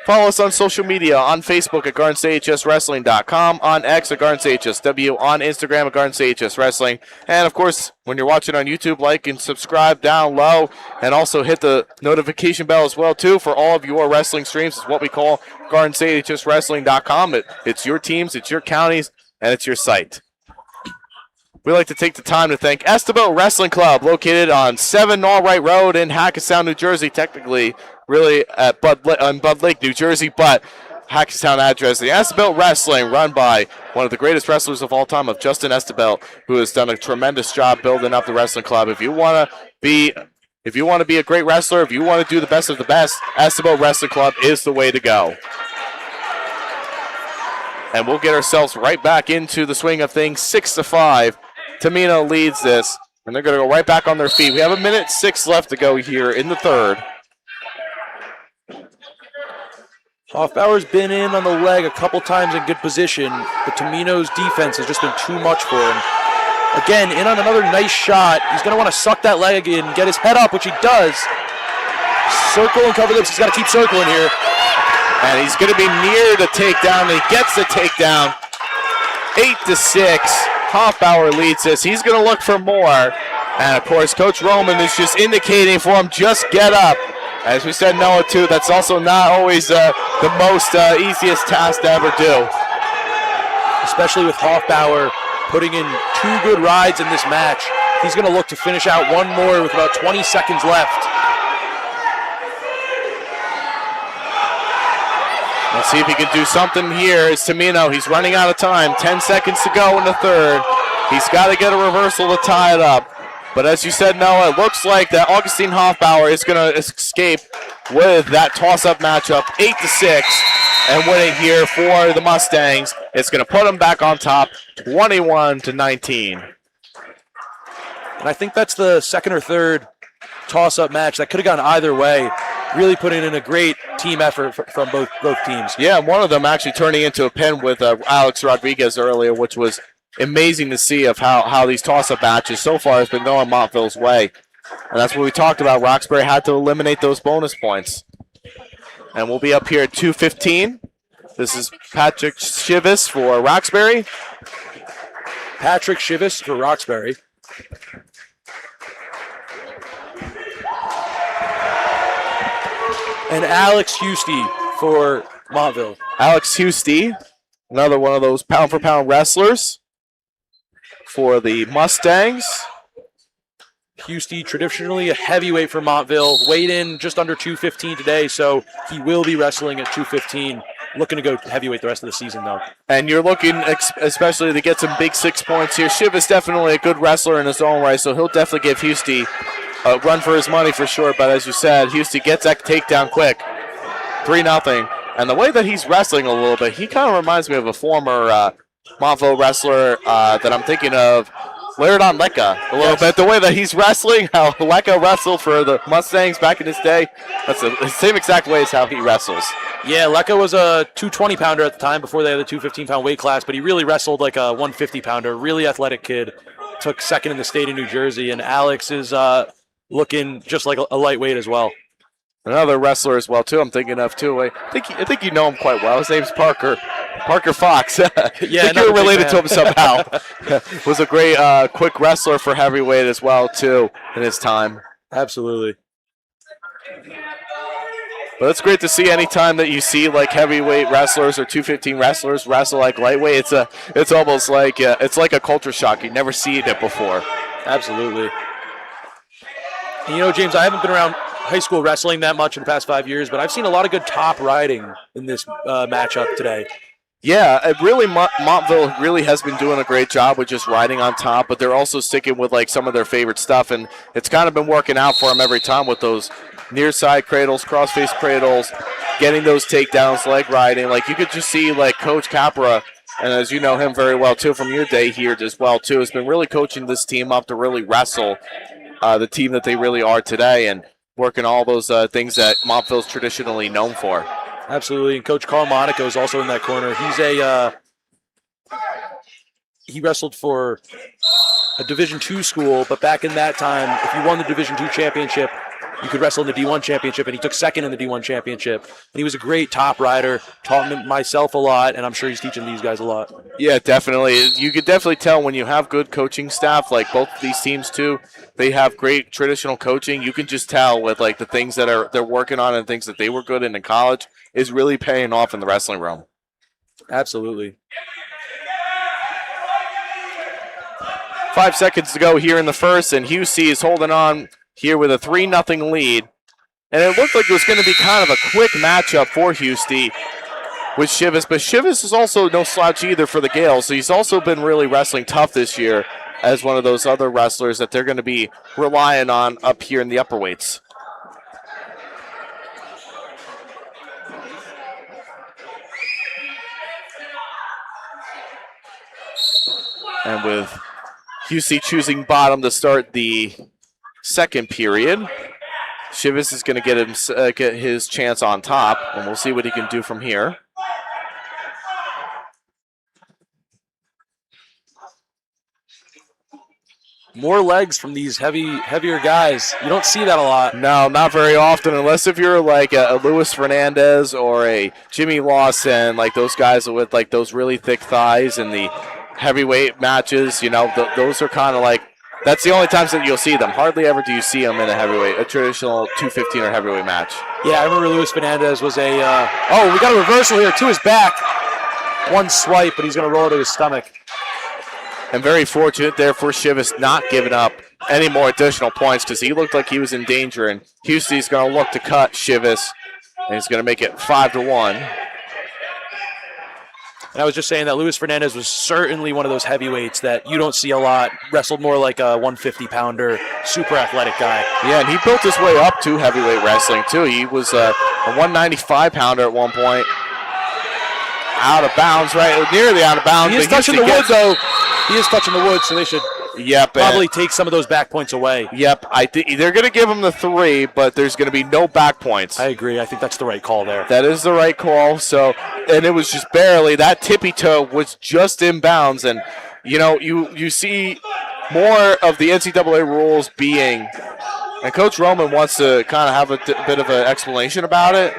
Follow us on social media, on Facebook at GardenStateHSWrestling.com, on X at GardenStateHSW, on Instagram at GardenStateHSWrestling, and of course, when you're watching on YouTube, like and subscribe down low, and also hit the notification bell as well, too, for all of your wrestling streams. It's what we call GardenStateHSWrestling.com. It's your teams, it's your counties, and it's your site. We'd like to take the time to thank Estebo Wrestling Club, located on 7 Allwright Road in Hackettstown, New Jersey, technically really at Bud Lake, New Jersey, but Hackettstown address. The Estebo Wrestling, run by one of the greatest wrestlers of all time, of Justin Estebel, who has done a tremendous job building up the wrestling club. If you want to be a great wrestler, if you want to do the best of the best, Estebo Wrestling Club is the way to go. And we'll get ourselves right back into the swing of things. 6-5. Tamino leads this, and they're going to go right back on their feet. We have 1:06 left to go here in the third. Hoffbauer's been in on the leg a couple times in good position, but Tamino's defense has just been too much for him. Again, in on another nice shot. He's going to want to suck that leg in, get his head up, which he does. Circle and cover lips. He's got to keep circling here. And he's going to be near the takedown. He gets the takedown. 8-6. Hoffbauer leads this. He's going to look for more. And, of course, Coach Roman is just indicating for him, just get up. As we said, Noah, too, that's also not always the most easiest task to ever do. Especially with Hoffbauer putting in 2 good rides in this match. He's going to look to finish out one more with about 20 seconds left. Let's see if he can do something here. It's Tamino. He's running out of time. 10 seconds to go in the third. He's got to get a reversal to tie it up. But as you said, Noah, it looks like that Augustine Hoffbauer is going to escape with that toss-up matchup, 8-6, and win it here for the Mustangs. It's going to put them back on top, 21-19. And I think that's the second or third toss-up match that could have gone either way. Really putting in a great team effort from both teams. Yeah, and one of them actually turning into a pin with Alex Rodriguez earlier, which was amazing to see of how these toss-up matches so far has been going Montville's way. And that's what we talked about. Roxbury had to eliminate those bonus points. And we'll be up here at 2:15. This is Patrick Shivis for Roxbury. Patrick Shivis for Roxbury. And Alex Husty for Montville. Alex Husty, another one of those pound-for-pound wrestlers for the Mustangs. Husty, traditionally a heavyweight for Montville, weighed in just under 215 today, so he will be wrestling at 215. Looking to go heavyweight the rest of the season, though. And you're looking especially to get some big 6 points here. Shiv is definitely a good wrestler in his own right, so he'll definitely give Husty a run for his money for sure. But as you said, Husty gets that takedown quick. 3-0. And the way that he's wrestling a little bit, he kind of reminds me of a former Montville wrestler that I'm thinking of, Laerdon Lecca, a little bit. The way that he's wrestling, how Lecca wrestled for the Mustangs back in his day, that's the same exact way as how he wrestles. Yeah, Lecca was a 220-pounder at the time before they had the 215-pound weight class, but he really wrestled like a 150-pounder, really athletic kid. Took second in the state of New Jersey, and Alex is looking just like a lightweight as well. Another wrestler as well, too, I'm thinking of, too. I think you know him quite well. His name's Parker Fox. Yeah, I think you're related to him somehow. Was a great quick wrestler for heavyweight as well, too, in his time. Absolutely. But it's great to see any time that you see like heavyweight wrestlers or 215 wrestlers wrestle like lightweight. It's almost like it's like a culture shock. You never seen it before. Absolutely. And, you know, James, I haven't been around high school wrestling that much in the past 5 years, but I've seen a lot of good top riding in this matchup today. Yeah, it really, Montville really has been doing a great job with just riding on top, but they're also sticking with like some of their favorite stuff, and it's kind of been working out for them every time with those near side cradles, cross-face cradles, getting those takedowns, leg riding. Like you could just see like Coach Capra, and as you know him very well too from your day here as well too, has been really coaching this team up to really wrestle the team that they really are today, and working all those things that Montville's traditionally known for. Absolutely, and Coach Carl Monaco is also in that corner. He's he wrestled for a Division II school, but back in that time, if you won the Division II championship, you could wrestle in the D1 championship, and he took second in the D1 championship. And he was a great top rider, taught myself a lot, and I'm sure he's teaching these guys a lot. Yeah, definitely. You could definitely tell when you have good coaching staff, like both of these teams too, they have great traditional coaching. You can just tell with like the things that they're working on and things that they were good in college is really paying off in the wrestling realm. Absolutely. 5 seconds to go here in the first, and Husey is holding on here with a 3-0 lead. And it looked like it was going to be kind of a quick matchup for Husey with Shivis, but Shivis is also no slouch either for the Gaels, so he's also been really wrestling tough this year as one of those other wrestlers that they're going to be relying on up here in the upper weights. And with Husey choosing bottom to start the second period, Shivis is going to get his chance on top, and we'll see what he can do from here. More legs from these heavier guys. You don't see that a lot. No, not very often, unless if you're like a Luis Fernandez or a Jimmy Lawson, like those guys with like those really thick thighs in the heavyweight matches. You know, those are kind of like, that's the only times that you'll see them. Hardly ever do you see them in a traditional 215 or heavyweight match. Yeah, I remember Luis Fernandez was we got a reversal here to his back. One swipe, but he's going to roll to his stomach. And very fortunate there for Shivis not giving up any more additional points because he looked like he was in danger. And Husey's going to look to cut Shivis, and he's going to make it 5-1. And I was just saying that Luis Fernandez was certainly one of those heavyweights that you don't see a lot. Wrestled more like a 150-pounder, super athletic guy. Yeah, and he built his way up to heavyweight wrestling, too. He was a 195-pounder at one point. Out of bounds, right? Nearly out of bounds. He is touching the wood, though. He is touching the wood, so they should Yep. probably take some of those back points away. Yep. I think they're going to give him the 3, but there's going to be no back points. I agree. I think that's the right call there. That is the right call. So, and it was just barely. That tippy toe was just in bounds, and you see more of the NCAA rules being. And Coach Roman wants to kind of have a bit of an explanation about it.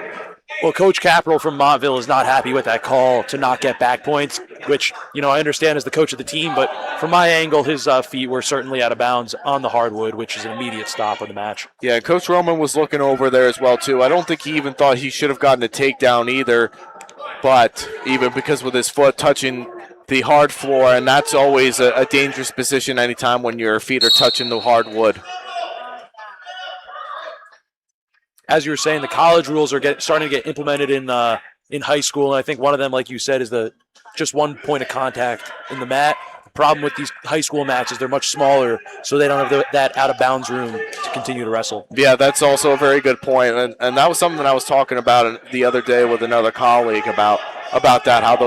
Well, Coach Capital from Montville is not happy with that call to not get back points, which, I understand as the coach of the team, but from my angle, his feet were certainly out of bounds on the hardwood, which is an immediate stop of the match. Yeah, Coach Roman was looking over there as well, too. I don't think he even thought he should have gotten a takedown either, but even because with his foot touching the hard floor, and that's always a dangerous position anytime when your feet are touching the hardwood. As you were saying, the college rules are starting to get implemented in high school, and I think one of them, like you said, is just 1 point of contact in the mat. The problem with these high school mats is they're much smaller, so they don't have that out-of-bounds room to continue to wrestle. Yeah, that's also a very good point, and that was something that I was talking about the other day with another colleague about that, how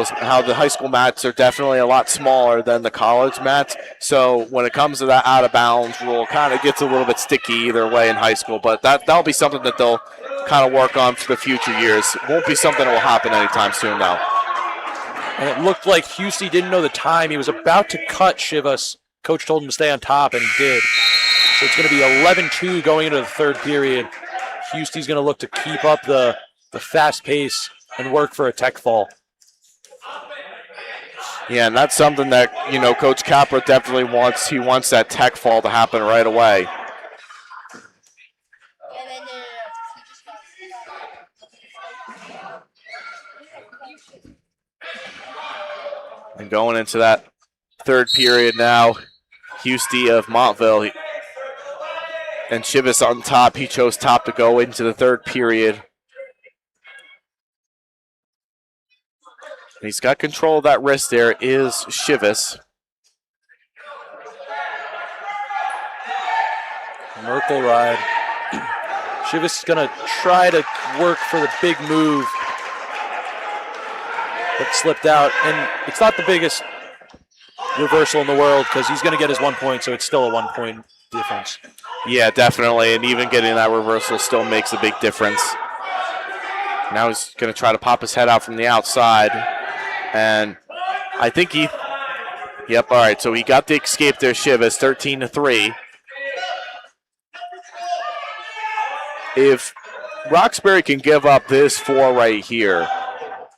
the high school mats are definitely a lot smaller than the college mats. So when it comes to that out of bounds rule, kind of gets a little bit sticky either way in high school. But that'll be something that they'll kind of work on for the future years. It won't be something that will happen anytime soon, though. And it looked like Husty didn't know the time. He was about to cut Shivas. Coach told him to stay on top, and he did. So it's going to be 11-2 going into the third period. Husty's going to look to keep up the fast pace and work for a tech fall. Yeah, and that's something that, Coach Capra definitely wants. He wants that tech fall to happen right away. And going into that third period now, Husty of Montville and Shivas on top. He chose top to go into the third period. He's got control of that wrist there, is Shivas. Merkel ride. Shivas is going to try to work for the big move, but slipped out. And it's not the biggest reversal in the world because he's going to get his 1 point, so it's still a 1 point difference. Yeah, definitely. And even getting that reversal still makes a big difference. Now he's going to try to pop his head out from the outside. And I think yep, all right, so he got the escape there, Shivas, 13-3. If Roxbury can give up this 4 right here,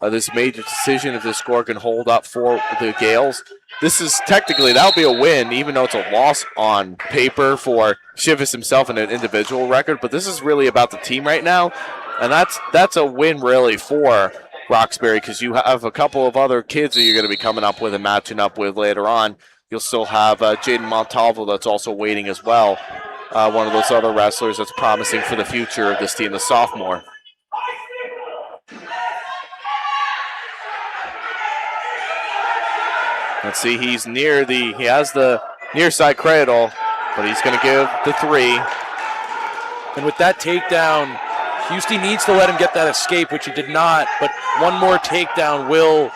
this major decision, if this score can hold up for the Gaels, this is technically, that'll be a win, even though it's a loss on paper for Shivas himself in an individual record. But this is really about the team right now, and that's a win really for Roxbury, because you have a couple of other kids that you're going to be coming up with and matching up with later on. You'll still have Jaden Montalvo that's also waiting as well, one of those other wrestlers that's promising for the future of this team, the sophomore. Let's see, he has the near side cradle, but he's going to give the 3. And with that takedown, Husty needs to let him get that escape, which he did not, but one more takedown will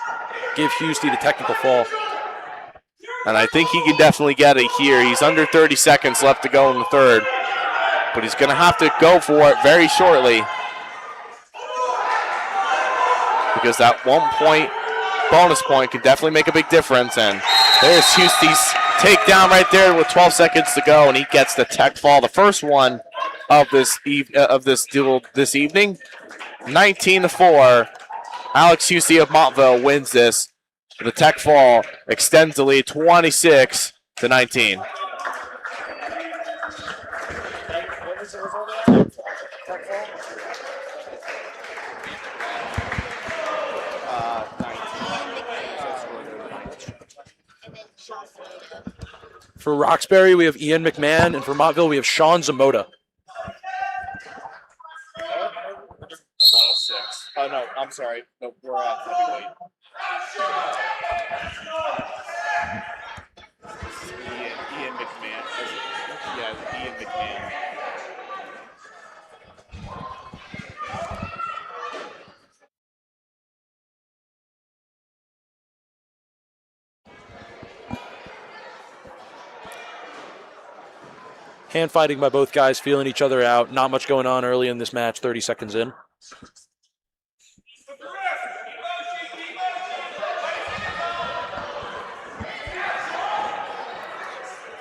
give Husty the technical fall. And I think he can definitely get it here. He's under 30 seconds left to go in the third, but he's going to have to go for it very shortly, because that 1 point bonus point can definitely make a big difference. And there's Husty's takedown right there with 12 seconds to go, and he gets the tech fall, the first one of this duel this evening. 19-4. Alex Husty of Montville wins this. The tech fall extends the lead 26-19. For Roxbury, we have Ian McMahon, and for Montville, we have Sean Zamota. 106. Oh, no, I'm sorry. No, we're at heavyweight. Ian McMahon. Yeah, Ian McMahon. Hand fighting by both guys, feeling each other out. Not much going on early in this match, 30 seconds in.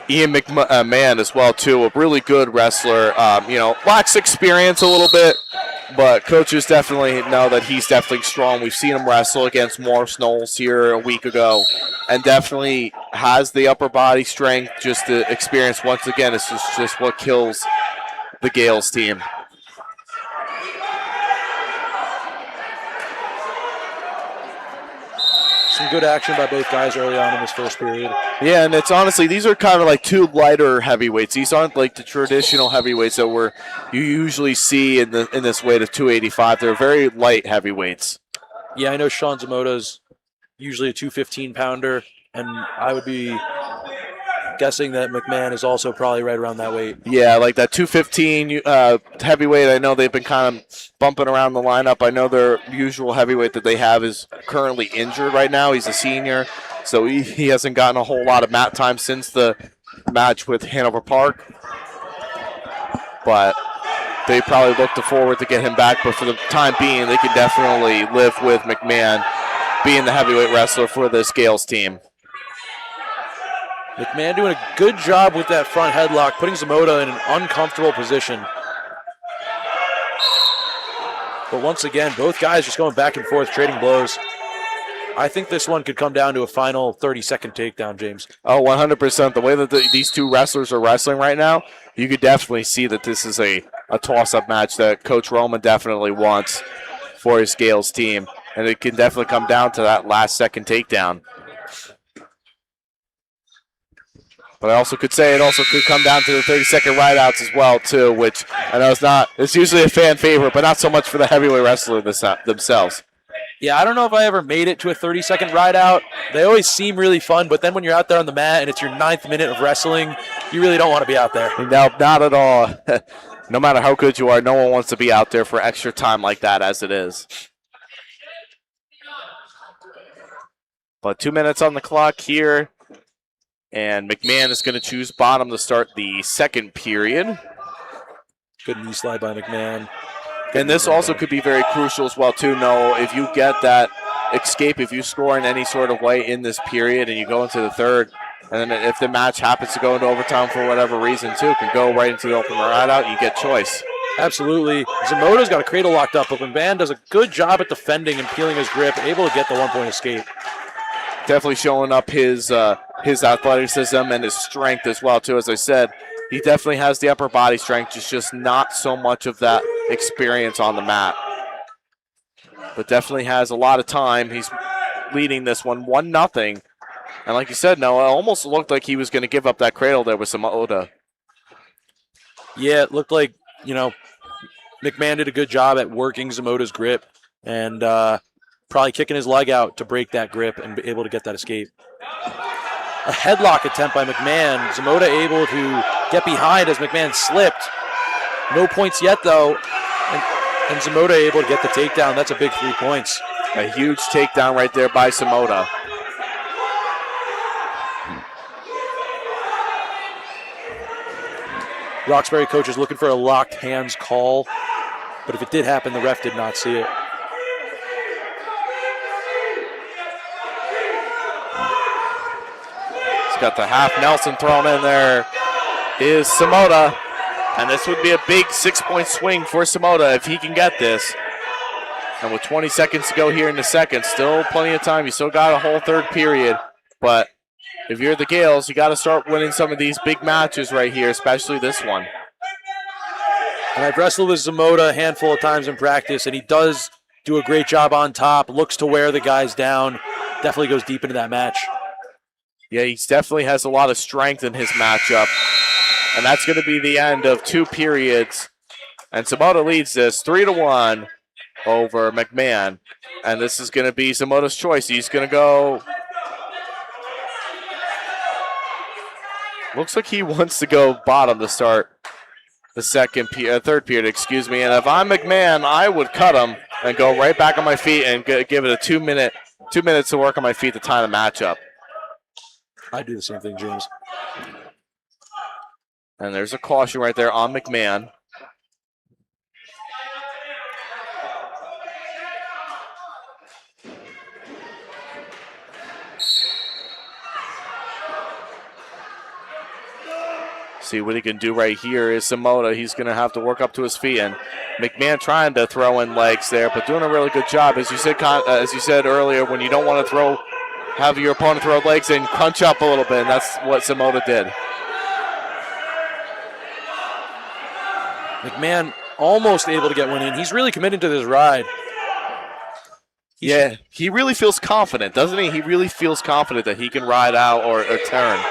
Ian McMahon as well, too, a really good wrestler. Lacks experience a little bit, but coaches definitely know that he's definitely strong. We've seen him wrestle against Morris Knowles here a week ago, and definitely has the upper body strength. Just the experience, once again, is just what kills the Gaels team. Some good action by both guys early on in this first period. Yeah, and it's honestly, these are kind of like two lighter heavyweights. These aren't like the traditional heavyweights that you usually see in this weight of 285. They're very light heavyweights. Yeah, I know Sean Zamota's usually a 215-pounder, and I would be guessing that McMahon is also probably right around that weight. Yeah, like that 215 heavyweight. I know they've been kind of bumping around the lineup. I know their usual heavyweight that they have is currently injured right now. He's a senior, so he hasn't gotten a whole lot of mat time since the match with Hanover Park. But they probably look forward to get him back. But for the time being, they can definitely live with McMahon being the heavyweight wrestler for this Gaels team. McMahon doing a good job with that front headlock, putting Zamota in an uncomfortable position. But once again, both guys just going back and forth, trading blows. I think this one could come down to a final 30-second takedown, James. Oh, 100%. The way that these two wrestlers are wrestling right now, you could definitely see that this is a toss-up match that Coach Roman definitely wants for his Gaels team. And it can definitely come down to that last second takedown. But I also could say it also could come down to the 30-second rideouts as well, too, which I know it's usually a fan favorite, but not so much for the heavyweight wrestler themselves. Yeah, I don't know if I ever made it to a 30-second rideout. They always seem really fun, but then when you're out there on the mat and it's your 9th minute of wrestling, you really don't want to be out there. No, not at all. No matter how good you are, no one wants to be out there for extra time like that as it is. But 2 minutes on the clock here. And McMahon is going to choose bottom to start the second period. Good knee slide by McMahon. And this also could be very crucial as well, too, Noah. If you get that escape, if you score in any sort of way in this period and you go into the third, and then if the match happens to go into overtime for whatever reason, too, it can go right into the open rideout and you get choice. Absolutely. Zamota's got a cradle locked up, but McMahon does a good job at defending and peeling his grip, able to get the one-point escape. Definitely showing up his athleticism and his strength as well, too. As I said, he definitely has the upper body strength, just not so much of that experience on the mat. But definitely has a lot of time. He's leading this one 1-0. And like you said, Noah, it almost looked like he was going to give up that cradle there with Zamota. Yeah, it looked like, McMahon did a good job at working Zamota's grip and probably kicking his leg out to break that grip and be able to get that escape. A headlock attempt by McMahon. Zamota able to get behind as McMahon slipped. No points yet, though. And Zamota able to get the takedown. That's a big 3 points. A huge takedown right there by Zamota. Roxbury coach is looking for a locked hands call. But if it did happen, the ref did not see it. He's got the half Nelson thrown in there. Is Zamota. And this would be a big 6-point swing for Zamota if he can get this. And with 20 seconds to go here in the second, still plenty of time. You still got a whole third period. But if you're the Gaels, you got to start winning some of these big matches right here, especially this one. And I've wrestled with Zamota a handful of times in practice, and he does do a great job on top, looks to wear the guys down, definitely goes deep into that match. Yeah, he definitely has a lot of strength in his matchup. And that's going to be the end of 2 periods. And Zamota leads this 3-1 over McMahon. And this is going to be Zamota's choice. He's going to go. Looks like he wants to go bottom to start the third period, excuse me. And if I'm McMahon, I would cut him and go right back on my feet and give it a 2 minutes to work on my feet to tie the matchup. I do the same thing, James. And there's a caution right there on McMahon. See what he can do right here is Simota. He's going to have to work up to his feet, and McMahon trying to throw in legs there, but doing a really good job. As you said earlier, when you don't want to have your opponent throw legs and crunch up a little bit, and that's what Simota did. McMahon almost able to get one in. He's really committed to this ride. Yeah, he really feels confident, doesn't he? He really feels confident that he can ride out or turn.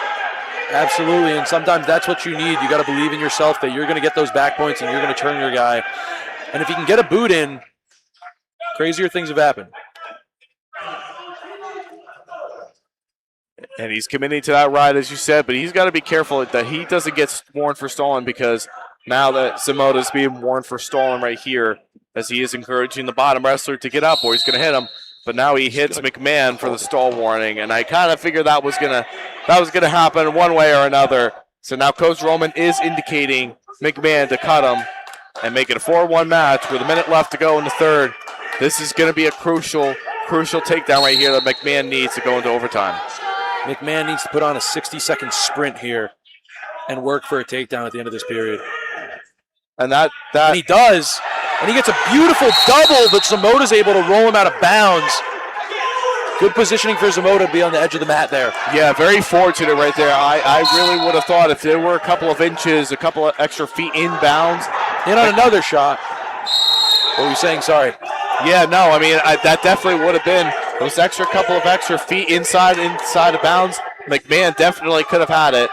Absolutely, and sometimes that's what you need. You got to believe in yourself that you're going to get those back points and you're going to turn your guy. And if you can get a boot in, crazier things have happened. And he's committing to that ride, as you said, but he's got to be careful that he doesn't get warned for stalling, because now that Simota's being warned for stalling right here, as he is encouraging the bottom wrestler to get up or he's going to hit him. But now he hits McMahon for the stall warning, and I kind of figured that was gonna happen one way or another. So now Coach Roman is indicating McMahon to cut him and make it a 4-1 match with a minute left to go in the third. This is going to be a crucial takedown right here that McMahon needs to go into overtime. McMahon needs to put on a 60-second sprint here and work for a takedown at the end of this period. And and he does. And he gets a beautiful double, but Zamota's able to roll him out of bounds. Good positioning for Zamota to be on the edge of the mat there. Yeah, very fortunate right there. I really would have thought if there were a couple of inches, a couple of extra feet inbounds. In on another shot. What were you saying? Sorry. Yeah, no, I mean, that definitely would have been those couple of extra feet inside of bounds. McMahon definitely could have had it.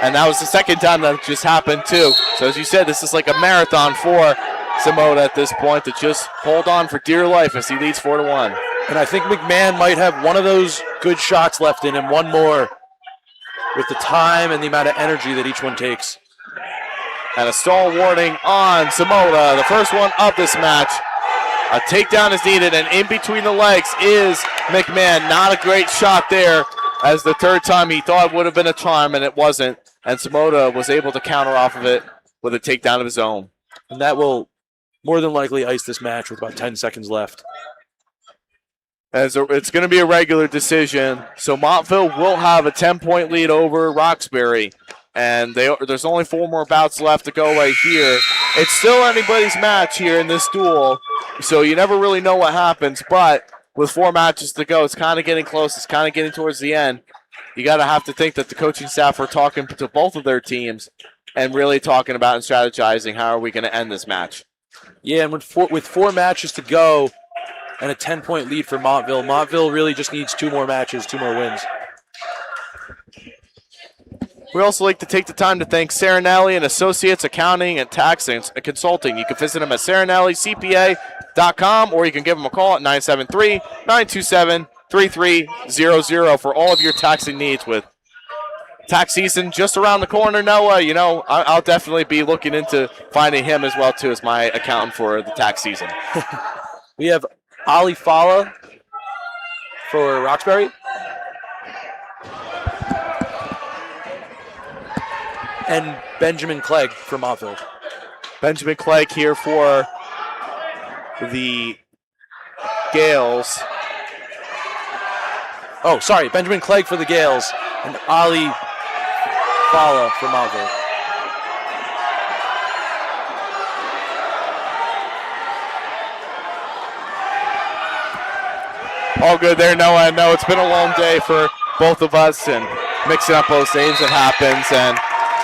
And that was the second time that just happened, too. So as you said, this is like a marathon for Simota at this point to just hold on for dear life as he leads 4-1. And I think McMahon might have one of those good shots left in him, one more, with the time and the amount of energy that each one takes. And a stall warning on Simota, the first one of this match. A takedown is needed, and in between the legs is McMahon. Not a great shot there, as the third time he thought it would have been a charm, and it wasn't. And Simota was able to counter off of it with a takedown of his own. And that will more than likely ice this match with about 10 seconds left. As it's going to be a regular decision, so Montville will have a 10-point lead over Roxbury. And there's only 4 more bouts left to go right here. It's still anybody's match here in this duel, so you never really know what happens. But with 4 matches to go, it's kind of getting close. It's kind of getting towards the end. You got to have to think that the coaching staff are talking to both of their teams and really talking about and strategizing how are we going to end this match. Yeah, and with 4 matches to go and a 10-point lead for Montville really just needs 2 more matches, 2 more wins. We also like to take the time to thank Serenelli and Associates Accounting and Tax and Consulting. You can visit them at serenellicpa.com, or you can give them a call at 973-927-3300 for all of your taxing needs. With tax season just around the corner, Noah, I'll definitely be looking into finding him as well, too, as my accountant for the tax season. We have Ali Fala for Roxbury. And Benjamin Clegg for Montville. Benjamin Clegg here for the Gaels. Oh, sorry. Benjamin Clegg for the Gaels and Ali Fala for Montville. All good there, Noah. I know it's been a long day for both of us, and mixing up those names, it happens. And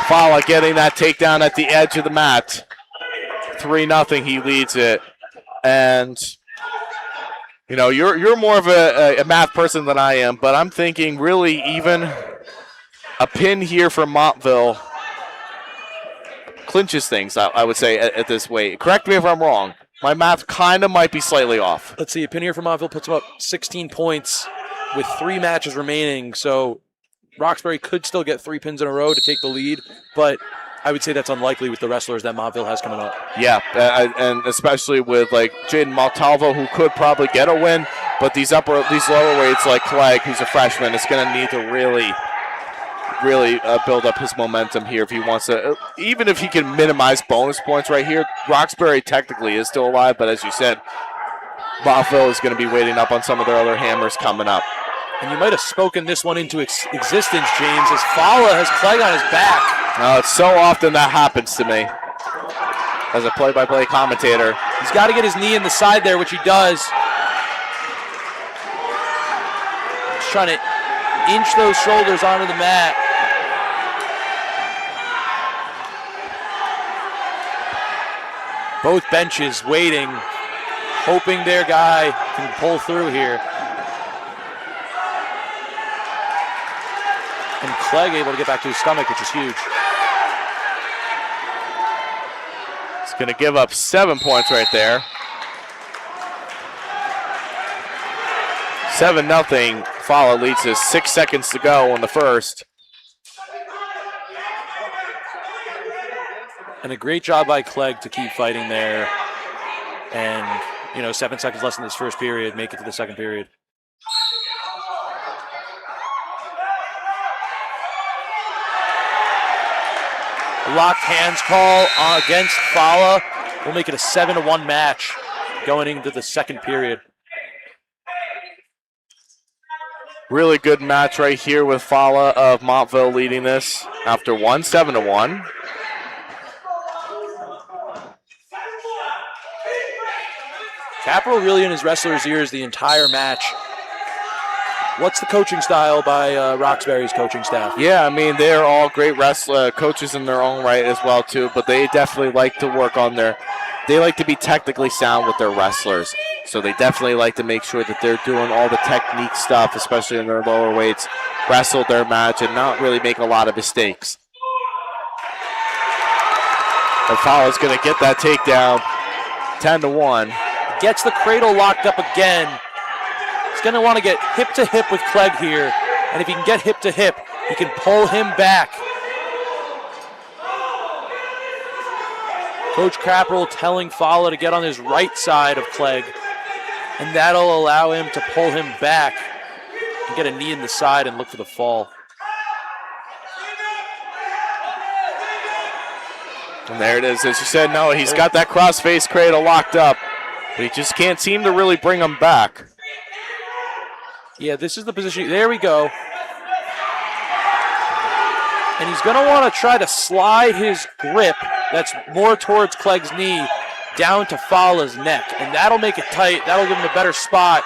Fala getting that takedown at the edge of the mat. 3-0, he leads it. And, you're more of a math person than I am, but I'm thinking really even a pin here for Montville clinches things, I would say, at this weight. Correct me if I'm wrong. My math kind of might be slightly off. Let's see. A pin here for Montville puts him up 16 points with 3 matches remaining, so Roxbury could still get 3 pins in a row to take the lead, but I would say that's unlikely with the wrestlers that Montville has coming up. Yeah, and especially with like Jaden Montalvo, who could probably get a win, but these lower weights like Clegg, who's a freshman, is going to need to really really build up his momentum here if he wants to. Even if he can minimize bonus points right here, Roxbury technically is still alive, but as you said, Montville is going to be waiting up on some of their other hammers coming up. And you might have spoken this one into existence, James, as Fala has Clarke on his back. It's so often that happens to me as a play-by-play commentator. He's got to get his knee in the side there, which he does. He's trying to inch those shoulders onto the mat. Both benches waiting, hoping their guy can pull through here. And Clarke able to get back to his stomach, which is huge. It's going to give up 7 points right there. 7-0. Fala leads us 6 seconds to go in the first. And a great job by Clarke to keep fighting there. And, 7 seconds less in this first period, make it to the second period. Locked hands call against Fala. We'll make it a 7-1 match going into the second period. Really good match right here with Fala of Montville leading this after 7-1. Capital really in his wrestler's ears the entire match. What's the coaching style by Roxbury's coaching staff? Yeah, they're all great coaches in their own right as well, too, but they definitely like to work on they like to be technically sound with their wrestlers. So they definitely like to make sure that they're doing all the technique stuff, especially in their lower weights, wrestle their match, and not really make a lot of mistakes. And Fala's going to get that takedown, 10-1. Gets the cradle locked up again. He's going to want to get hip to hip with Clarke here. And if he can get hip to hip, he can pull him back. Coach Capital telling Fala to get on his right side of Clarke. And that'll allow him to pull him back and get a knee in the side and look for the fall. And there it is. As you said, no, he's got that cross-face cradle locked up. But he just can't seem to really bring him back. Yeah, this is the position. There we go. And he's going to want to try to slide his grip that's more towards Clarke's knee down to Fala's neck. And that'll make it tight. That'll give him a better spot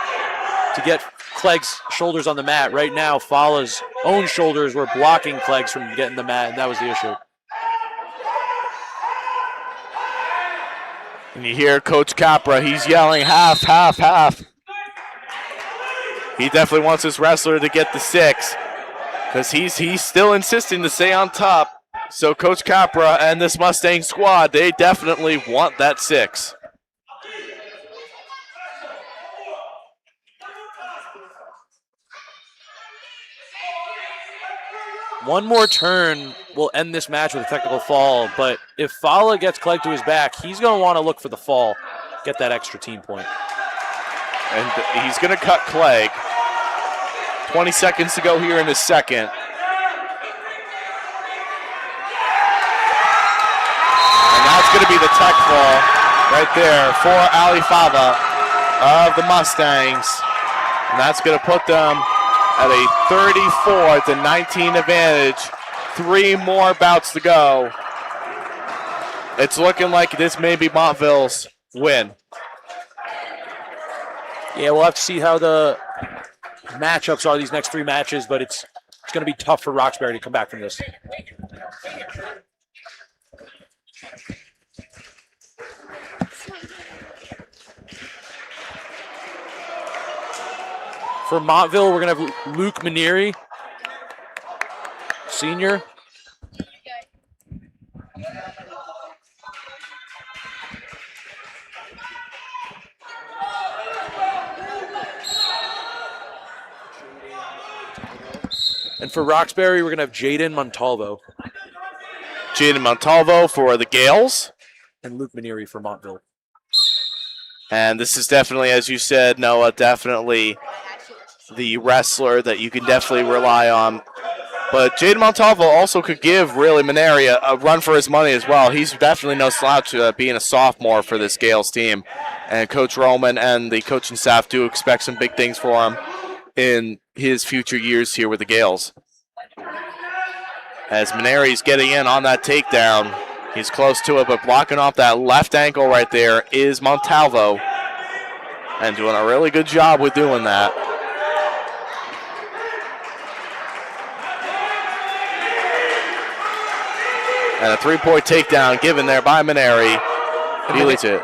to get Clarke's shoulders on the mat. Right now, Fala's own shoulders were blocking Clarke's from getting the mat, and that was the issue. And you hear Coach Capra, he's yelling half, half, half. He definitely wants his wrestler to get the 6 because he's still insisting to stay on top. So Coach Capra and this Mustang squad, they definitely want that 6. One more turn will end this match with a technical fall, but if Fala gets Clarke to his back, he's going to want to look for the fall, get that extra team point. And he's going to cut Clarke. 20 seconds to go here in the second. And that's going to be the tech fall right there for Ali Fava of the Mustangs. And that's going to put them at a 34-19 advantage. 3 more bouts to go. It's looking like this may be Montville's win. Yeah, we'll have to see how the matchups are these next 3 matches, but it's going to be tough for Roxbury to come back from this. For Montville, we're going to have Luke Manieri, senior. And for Roxbury, we're going to have Jaden Montalvo. Jaden Montalvo for the Gaels. And Luke Manieri for Montville. And this is definitely, as you said, Noah, definitely the wrestler that you can definitely rely on But Jaden Montalvo also could give really Maneri a run for his money as well. He's definitely no slouch being a sophomore for this Gales team. And Coach Roman and the coaching staff do expect some big things for him in his future years here with the Gales. As Maneri's getting in on that takedown. He's close to it, but blocking off that left ankle right there is Montalvo. And doing a really good job with doing that. And a three-point takedown given there by Maneri. He leads it.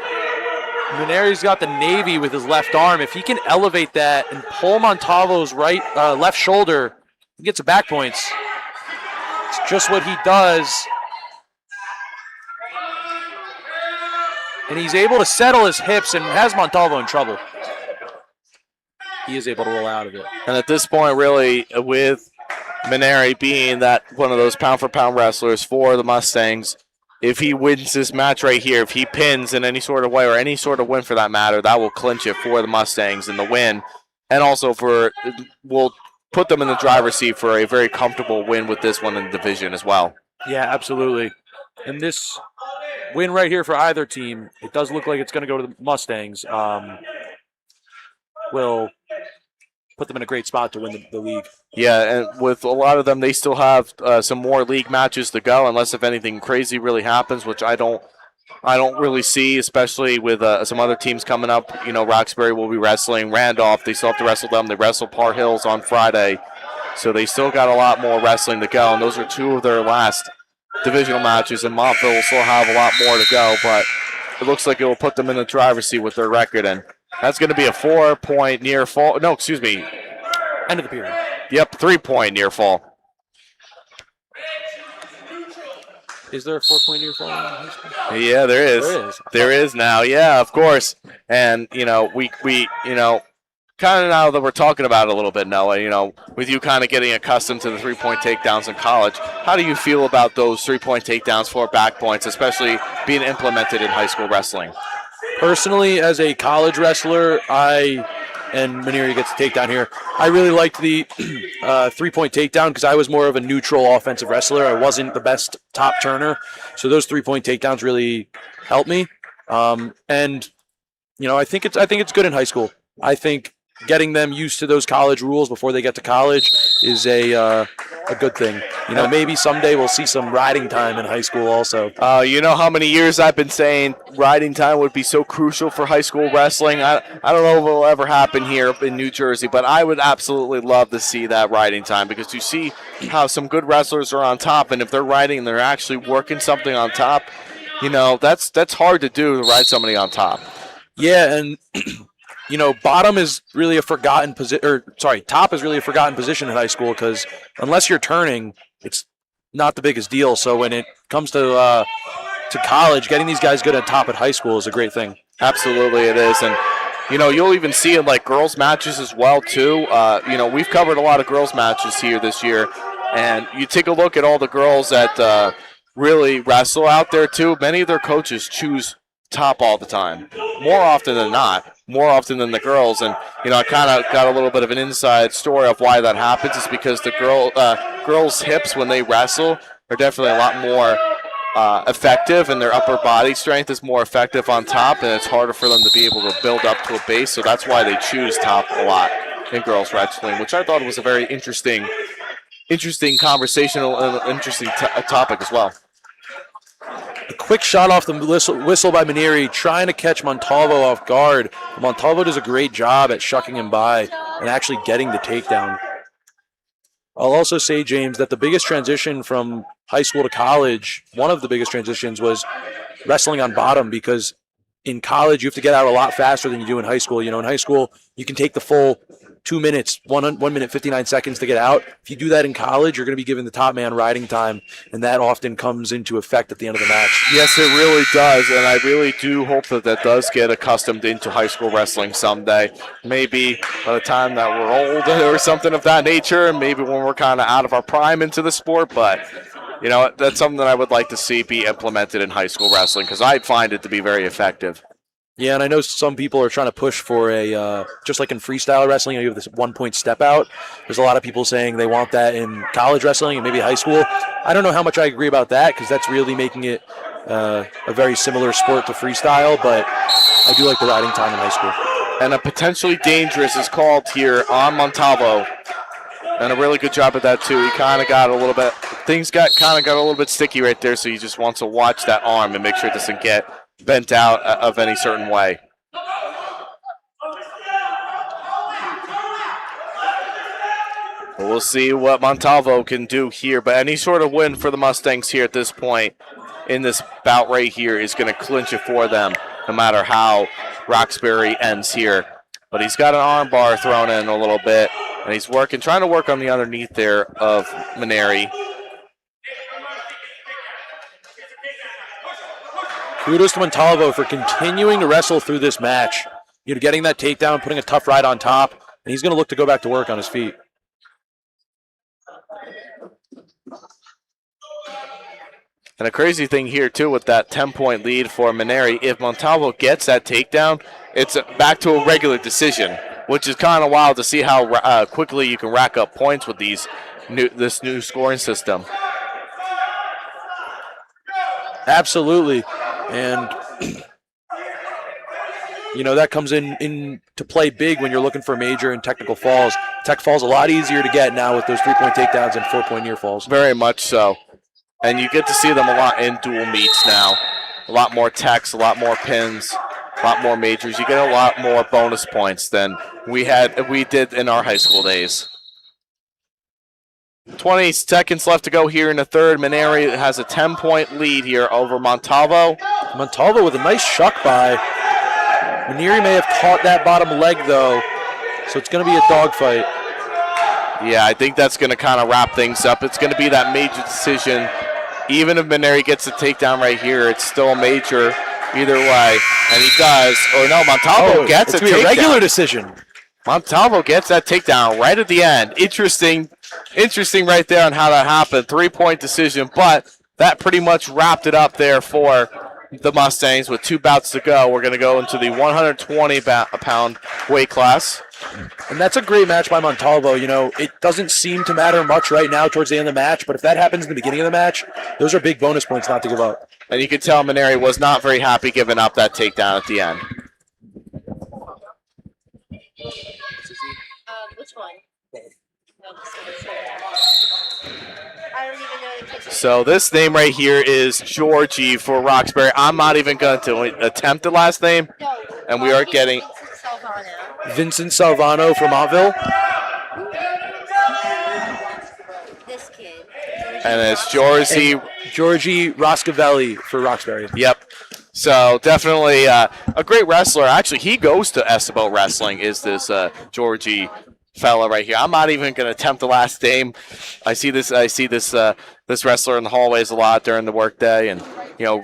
Maneri's got the Navy with his left arm. If he can elevate that and pull Montalvo's left shoulder, he gets a back points. It's just what he does. And he's able to settle his hips and has Montalvo in trouble. He is able to roll out of it. And at this point, really, with Maneri being that one of those pound-for-pound wrestlers for the Mustangs, if he wins this match right here, if he pins in any sort of way or any sort of win for that matter, that will clinch it for the Mustangs in the win. And also will put them in the driver's seat for a very comfortable win with this one in the division as well. Yeah, absolutely. And this win right here for either team, it does look like it's going to go to the Mustangs. Will put them in a great spot to win the league. Yeah, and with a lot of them, they still have some more league matches to go, unless if anything crazy really happens, which I don't really see, especially with some other teams coming up. You know, Roxbury will be wrestling Randolph. They still have to wrestle them. They wrestle Par Hills on Friday, so they still got a lot more wrestling to go, and those are two of their last divisional matches, and Montville will still have a lot more to go, but it looks like it will put them in the driver's seat with their record, and that's going to be a 4-point near fall. No, excuse me. End of the period. Yep, 3-point near fall. Is there a 4-point near fall in high school? Yeah, there is. There is. There is now. Yeah, of course. And we kind of now that we're talking about it a little bit, Noah, with you kind of getting accustomed to the 3-point takedowns in college, how do you feel about those 3-point takedowns for back points, especially being implemented in high school wrestling? Personally, as a college wrestler, and Maneri gets the takedown here, I really liked the 3-point takedown because I was more of a neutral offensive wrestler. I wasn't the best top turner, so those 3-point takedowns really helped me. I think it's good in high school. I think getting them used to those college rules before they get to college is a good thing. Maybe someday we'll see some riding time in high school also. You know how many years I've been saying riding time would be so crucial for high school wrestling? I don't know if it will ever happen here in New Jersey, but I would absolutely love to see that riding time because you see how some good wrestlers are on top, and if they're riding and they're actually working something on top, that's hard to do, to ride somebody on top. Yeah, and bottom is really a forgotten position, top is really a forgotten position in high school because unless you're turning, it's not the biggest deal. So when it comes to college, getting these guys good at top at high school is a great thing. Absolutely, it is, and you'll even see in like girls matches as well too. We've covered a lot of girls matches here this year, and you take a look at all the girls that really wrestle out there too. Many of their coaches choose top all the time, more often than not. More often than the girls, and I kind of got a little bit of an inside story of why that happens. It's because the girls' hips when they wrestle are definitely a lot more effective, and their upper body strength is more effective on top, and it's harder for them to be able to build up to a base. So that's why they choose top a lot in girls wrestling, which I thought was a very interesting conversational and interesting topic as well. A quick shot off the whistle by Maneri, trying to catch Montalvo off guard. Montalvo does a great job at shucking him by and actually getting the takedown. I'll also say, James, that the biggest transition from high school to college, one of the biggest transitions was wrestling on bottom, because in college you have to get out a lot faster than you do in high school. In high school you can take the full 2 minutes, 1 minute 59 seconds to get out. If you do that in college, you're going to be given the top man riding time, and that often comes into effect at the end of the match. Yes, it really does, and I really do hope that does get accustomed into high school wrestling someday. Maybe by the time that we're old or something of that nature, maybe when we're kind of out of our prime into the sport, but that's something that I would like to see be implemented in high school wrestling because I find it to be very effective. Yeah, and I know some people are trying to push for just like in freestyle wrestling, you have this 1 point step out. There's a lot of people saying they want that in college wrestling and maybe high school. I don't know how much I agree about that because that's really making it a very similar sport to freestyle, but I do like the riding time in high school. And a potentially dangerous is called here on Montalvo. And a really good job at that, too. He kind of got a little bit, things got a little bit sticky right there, so he just wants to watch that arm and make sure it doesn't get bent out of any certain way. But we'll see what Montalvo can do here. But any sort of win for the Mustangs here at this point in this bout right here is going to clinch it for them, no matter how Roxbury ends here. But he's got an arm bar thrown in a little bit, and he's trying to work on the underneath there of Maneri. Kudos to Montalvo for continuing to wrestle through this match. Getting that takedown, putting a tough ride on top, and he's going to look to go back to work on his feet. And a crazy thing here, too, with that 10-point lead for Maneri, if Montalvo gets that takedown, it's back to a regular decision, which is kind of wild to see how quickly you can rack up points with this new scoring system. Absolutely. And, that comes in to play big when you're looking for major and technical falls. Tech falls a lot easier to get now with those 3-point takedowns and 4-point near falls. Very much so. And you get to see them a lot in dual meets now. A lot more techs, a lot more pins, a lot more majors. You get a lot more bonus points than we did in our high school days. 20 seconds left to go here in the third. Maneri has a 10-point lead here over Montalvo. Montalvo with a nice shuck by. Maneri may have caught that bottom leg, though, so it's going to be a dogfight. Yeah, I think that's going to kind of wrap things up. It's going to be that major decision. Even if Maneri gets the takedown right here, it's still a major either way. And he does. Or no, Montalvo gets a takedown. A regular decision. Montalvo gets that takedown right at the end. Interesting right there on how that happened. 3-point decision, but that pretty much wrapped it up there for the Mustangs with 2 bouts to go. We're going to go into the 120-pound weight class. And that's a great match by Montalvo. It doesn't seem to matter much right now towards the end of the match, but if that happens in the beginning of the match, those are big bonus points not to give up. And you can tell Maneri was not very happy giving up that takedown at the end. Which one? I don't even know the So this name right here is Georgie for Roxbury. I'm not even going to attempt the last name. No. And we are getting Vincent Salvano from Montville. This kid. And it's Georgie Roscavelli for Roxbury. Yep. So definitely a great wrestler. Actually, he goes to Estibo Wrestling, is this Georgie fella right here. I'm not even going to attempt the last name. I see this wrestler in the hallways a lot during the workday, and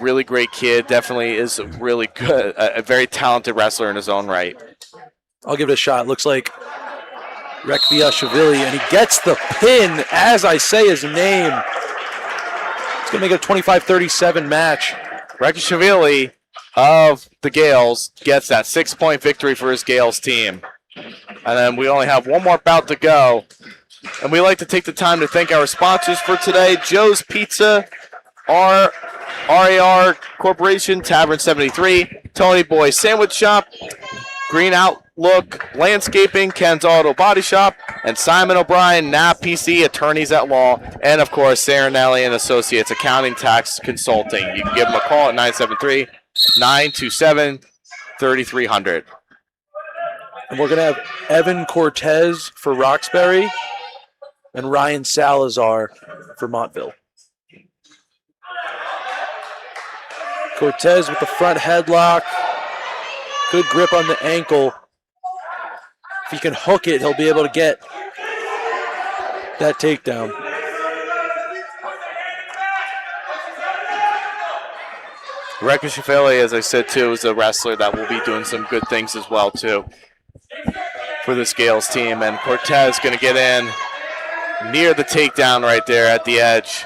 really great kid. Definitely is really good, a very talented wrestler in his own right. I'll give it a shot. Looks like Rekviashvili, and he gets the pin as I say his name. It's going to make it a 25-37 match. Rekviashvili of the Gaels gets that 6-point victory for his Gaels team. And then we only have one more bout to go. And we like to take the time to thank our sponsors for today. Joe's Pizza, RAR Corporation, Tavern 73, Tony Boy Sandwich Shop, Green Outlook Landscaping, Ken's Auto Body Shop, and Simon O'Brien, NAP PC, Attorneys at Law, and, of course, Saranelli and Associates, Accounting Tax Consulting. You can give them a call at 973-927-3300. And we're going to have Evan Cortez for Roxbury and Ryan Salazar for Montville. Cortez with the front headlock. Good grip on the ankle. If he can hook it, he'll be able to get that takedown. Rekviashvili, as I said, too, is a wrestler that will be doing some good things as well, too, for the Gaels team. And Cortez going to get in near the takedown right there at the edge,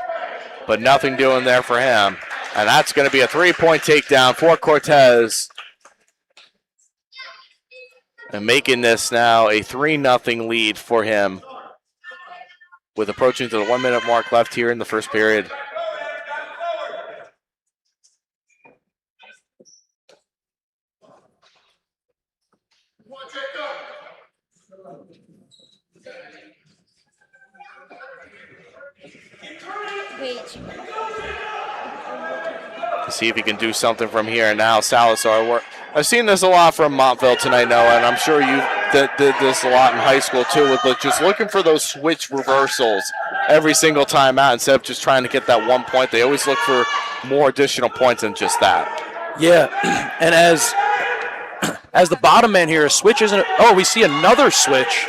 but nothing doing there for him. And that's going to be a 3-point takedown for Cortez. And making this now a 3-0 lead for him with approaching to the 1 minute mark left here in the first period. To see if he can do something from here. Now Salazar, I've seen this a lot from Montville tonight, Noah, and I'm sure you did this a lot in high school too, with just looking for those switch reversals every single time out instead of just trying to get that 1 point. They always look for more additional points than just that. Yeah, and as the bottom man here, a switch isn't. Oh, we see another switch.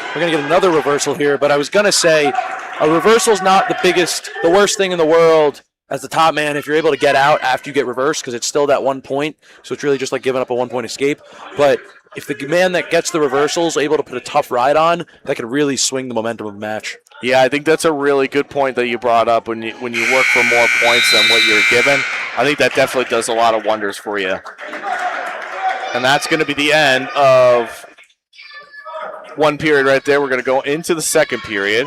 We're going to get another reversal here, but I was going to say a reversal's not the worst thing in the world as the top man if you're able to get out after you get reversed, because it's still that 1 point, so it's really just like giving up a 1 point escape. But if the man that gets the reversal is able to put a tough ride on, that could really swing the momentum of the match. Yeah, I think that's a really good point that you brought up when you work for more points than what you're given. I think that definitely does a lot of wonders for you. And that's going to be the end of one period right there. We're going to go into the second period.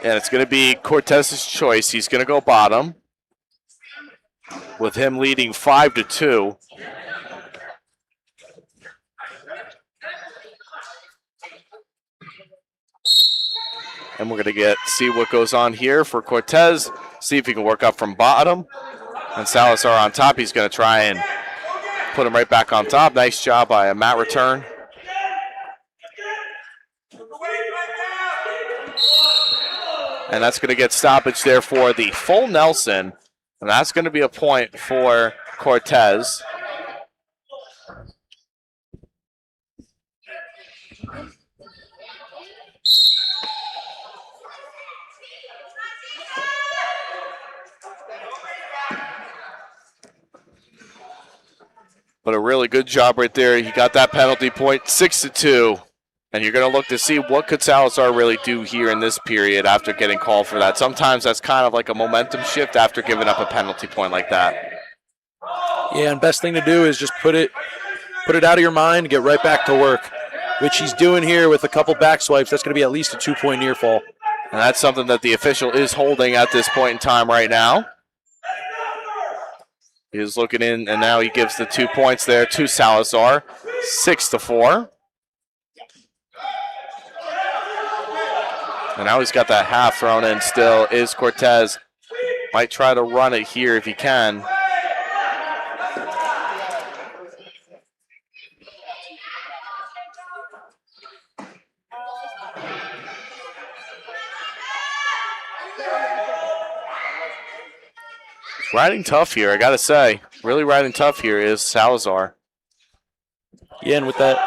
And it's going to be Cortez's choice. He's going to go bottom, with him leading 5-2. And we're going to see what goes on here for Cortez, see if he can work up from bottom. And Salazar on top. He's going to try and put him right back on top. Nice job by a mat return. And that's going to get stoppage there for the full Nelson. And that's going to be a point for Cortez. But a really good job right there. He got that penalty point, 6-2. And you're going to look to see what could Salazar really do here in this period after getting called for that. Sometimes that's kind of like a momentum shift after giving up a penalty point like that. Yeah, and best thing to do is just put it out of your mind and get right back to work, which he's doing here with a couple back swipes. That's going to be at least a 2 point near fall. And that's something that the official is holding at this point in time right now. He's looking in, and now he gives the 2 points there to Salazar, 6-4. And now he's got that half thrown in still. Is Cortez. Might try to run it here if he can. Riding tough here, I gotta say. Really riding tough here is Salazar. Yeah, and with that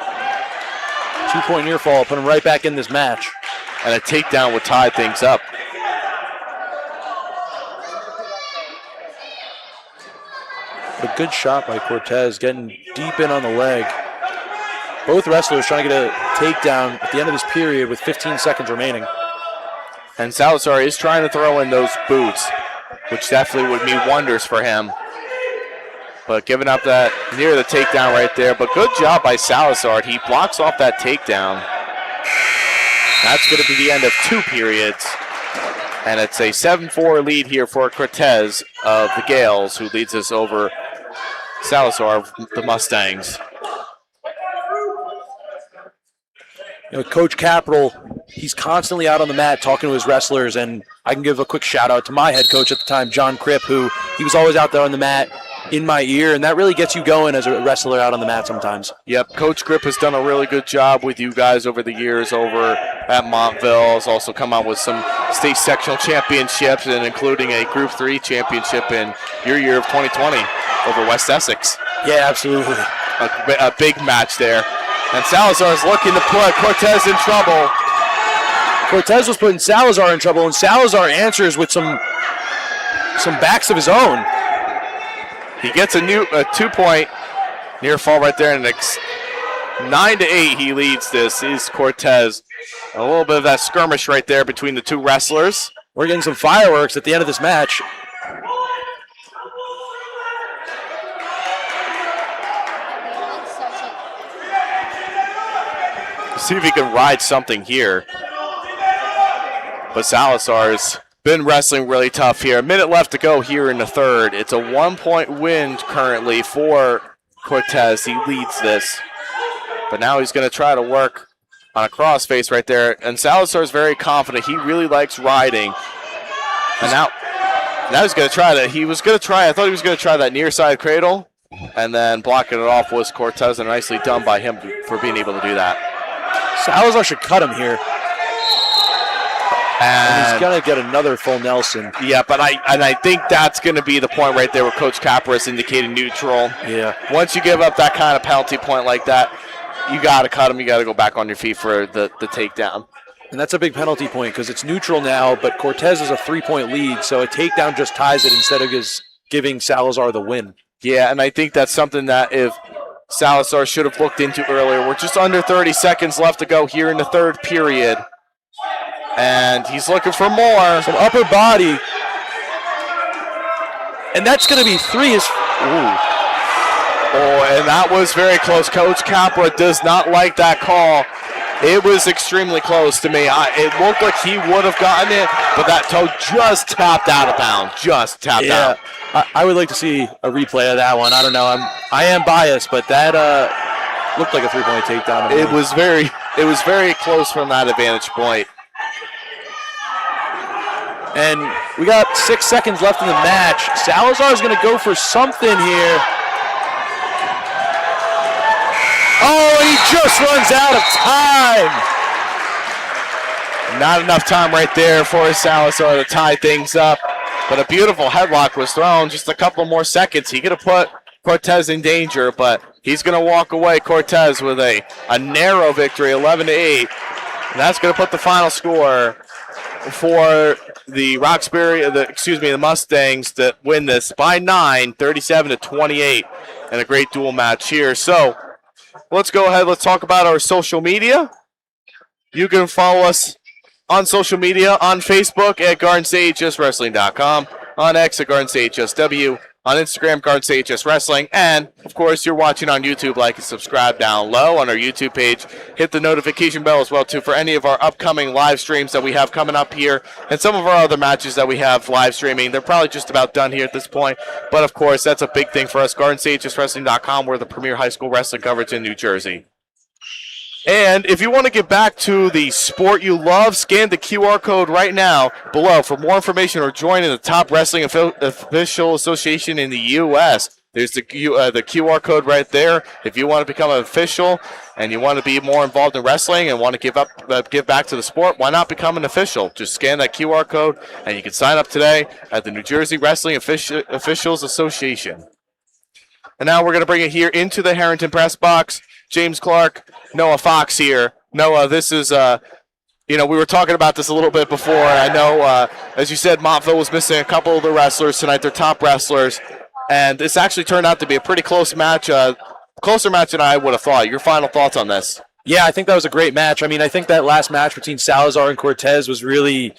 2 point near fall, put him right back in this match. And a takedown would tie things up. A good shot by Cortez, getting deep in on the leg. Both wrestlers trying to get a takedown at the end of this period with 15 seconds remaining. And Salazar is trying to throw in those boots, which definitely would mean wonders for him. But giving up that near the takedown right there. But good job by Salazar. He blocks off that takedown. That's going to be the end of 2 periods. And it's a 7-4 lead here for Cortez of the Gaels, who leads us over Salazar of the Mustangs. You know, Coach Capital, he's constantly out on the mat talking to his wrestlers, and I can give a quick shout out to my head coach at the time, John Kripp, who he was always out there on the mat in my ear, and that really gets you going as a wrestler out on the mat sometimes. Yep, Coach Kripp has done a really good job with you guys over the years over at Montville. Has also come out with some state sectional championships, and including a Group 3 championship in your year of 2020 over West Essex. Yeah, absolutely. A big match there. And Salazar is looking to put Cortez in trouble. Cortez was putting Salazar in trouble, and Salazar answers with some backs of his own. He gets a 2 point near fall right there, and 9-8 he leads this. Is Cortez A little bit of that skirmish right there between the two wrestlers. We're getting some fireworks at the end of this match. See if he can ride something here. But Salazar's been wrestling really tough here. A minute left to go here in the third. It's a 1-point win currently for Cortez. He leads this. But now he's going to try to work on a crossface right there. And Salazar's very confident. He really likes riding. And now he's going to try that. I thought he was going to try that near side cradle. And then blocking it off was Cortez, and nicely done by him for being able to do that. Salazar should cut him here. And he's going to get another full Nelson. Yeah, but I think that's going to be the point right there where Coach Capra is indicating neutral. Yeah. Once you give up that kind of penalty point like that, you got to cut him. You got to go back on your feet for the takedown. And that's a big penalty point because it's neutral now, but Cortez is a 3-point lead, so a takedown just ties it instead of just giving Salazar the win. Yeah, and I think that's something that if Salazar should have looked into earlier. We're just under 30 seconds left to go here in the third period. And he's looking for more. Some upper body. And that's going to be 3. Oh, and that was very close. Coach Capra does not like that call. It was extremely close to me. It looked like he would have gotten it, but that toe just tapped out of bounds. Just tapped out. I would like to see a replay of that one. I don't know. I am biased, but that looked like a 3-point takedown. It was very close from that advantage point. And we got 6 seconds left in the match. Salazar is going to go for something here. Oh, he just runs out of time. Not enough time right there for Salazar to tie things up. But a beautiful headlock was thrown. Just a couple more seconds. He could have put Cortez in danger, but he's going to walk away, Cortez, with a narrow victory, 11-8. And that's going to put the final score for the the Mustangs that win this by 9, 37-28, and a great dual match here. So let's go ahead. Let's talk about our social media. You can follow us on social media, on Facebook at GardenStateHSWrestling.com, on X at GardenStateHSW, on Instagram, GardenStateHS Wrestling, and, of course, you're watching on YouTube. Like and subscribe down low on our YouTube page. Hit the notification bell as well, too, for any of our upcoming live streams that we have coming up here and some of our other matches that we have live streaming. They're probably just about done here at this point, but, of course, that's a big thing for us. GardenStateHSWrestling.com, we're the premier high school wrestling coverage in New Jersey. And if you want to get back to the sport you love, scan the QR code right now below for more information or join in the top wrestling official association in the U.S. There's the QR code right there. If you want to become an official and you want to be more involved in wrestling and want to give back to the sport, why not become an official? Just scan that QR code and you can sign up today at the New Jersey Wrestling Officials Association. And now we're going to bring it here into the Harrington press box. James Clarke, Noah Fox here. Noah, this is, we were talking about this a little bit before. I know, as you said, Montville was missing a couple of the wrestlers tonight, their top wrestlers. And this actually turned out to be a pretty close match, closer match than I would have thought. Your final thoughts on this? Yeah, I think that was a great match. I mean, I think that last match between Salazar and Cortez was really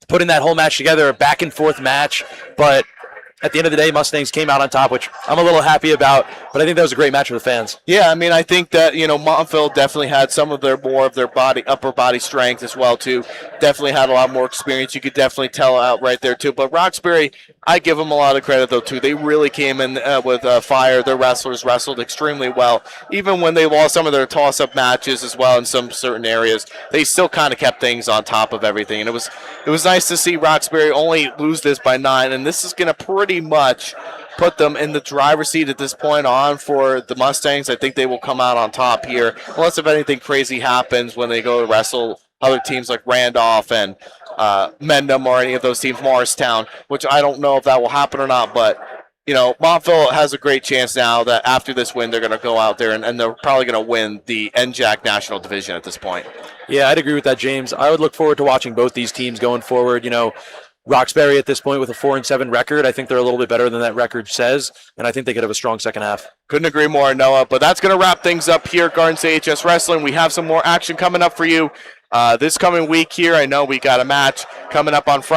putting that whole match together, a back-and-forth match. But at the end of the day, Mustangs came out on top, which I'm a little happy about, but I think that was a great match for the fans. Yeah, I mean, I think that, Montville definitely had some of their upper body strength as well, too. Definitely had a lot more experience. You could definitely tell out right there, too. But Roxbury, I give them a lot of credit, though, too. They really came in with fire. Their wrestlers wrestled extremely well. Even when they lost some of their toss-up matches as well in some certain areas, they still kind of kept things on top of everything. And it was nice to see Roxbury only lose this by 9, and this is going to pretty much put them in the driver's seat at this point on for the Mustangs. I think they will come out on top here, unless if anything crazy happens when they go to wrestle other teams like Randolph and Mendham or any of those teams, Morristown, which I don't know if that will happen or not, but Montville has a great chance now that after this win, they're going to go out there and they're probably going to win the NJAC National Division at this point. Yeah, I'd agree with that, James. I would look forward to watching both these teams going forward. Roxbury at this point with a 4-7 record. I think they're a little bit better than that record says, and I think they could have a strong second half. Couldn't agree more, Noah. But that's going to wrap things up here at Garden State HS Wrestling. We have some more action coming up for you This coming week here, I know we got a match coming up on Friday.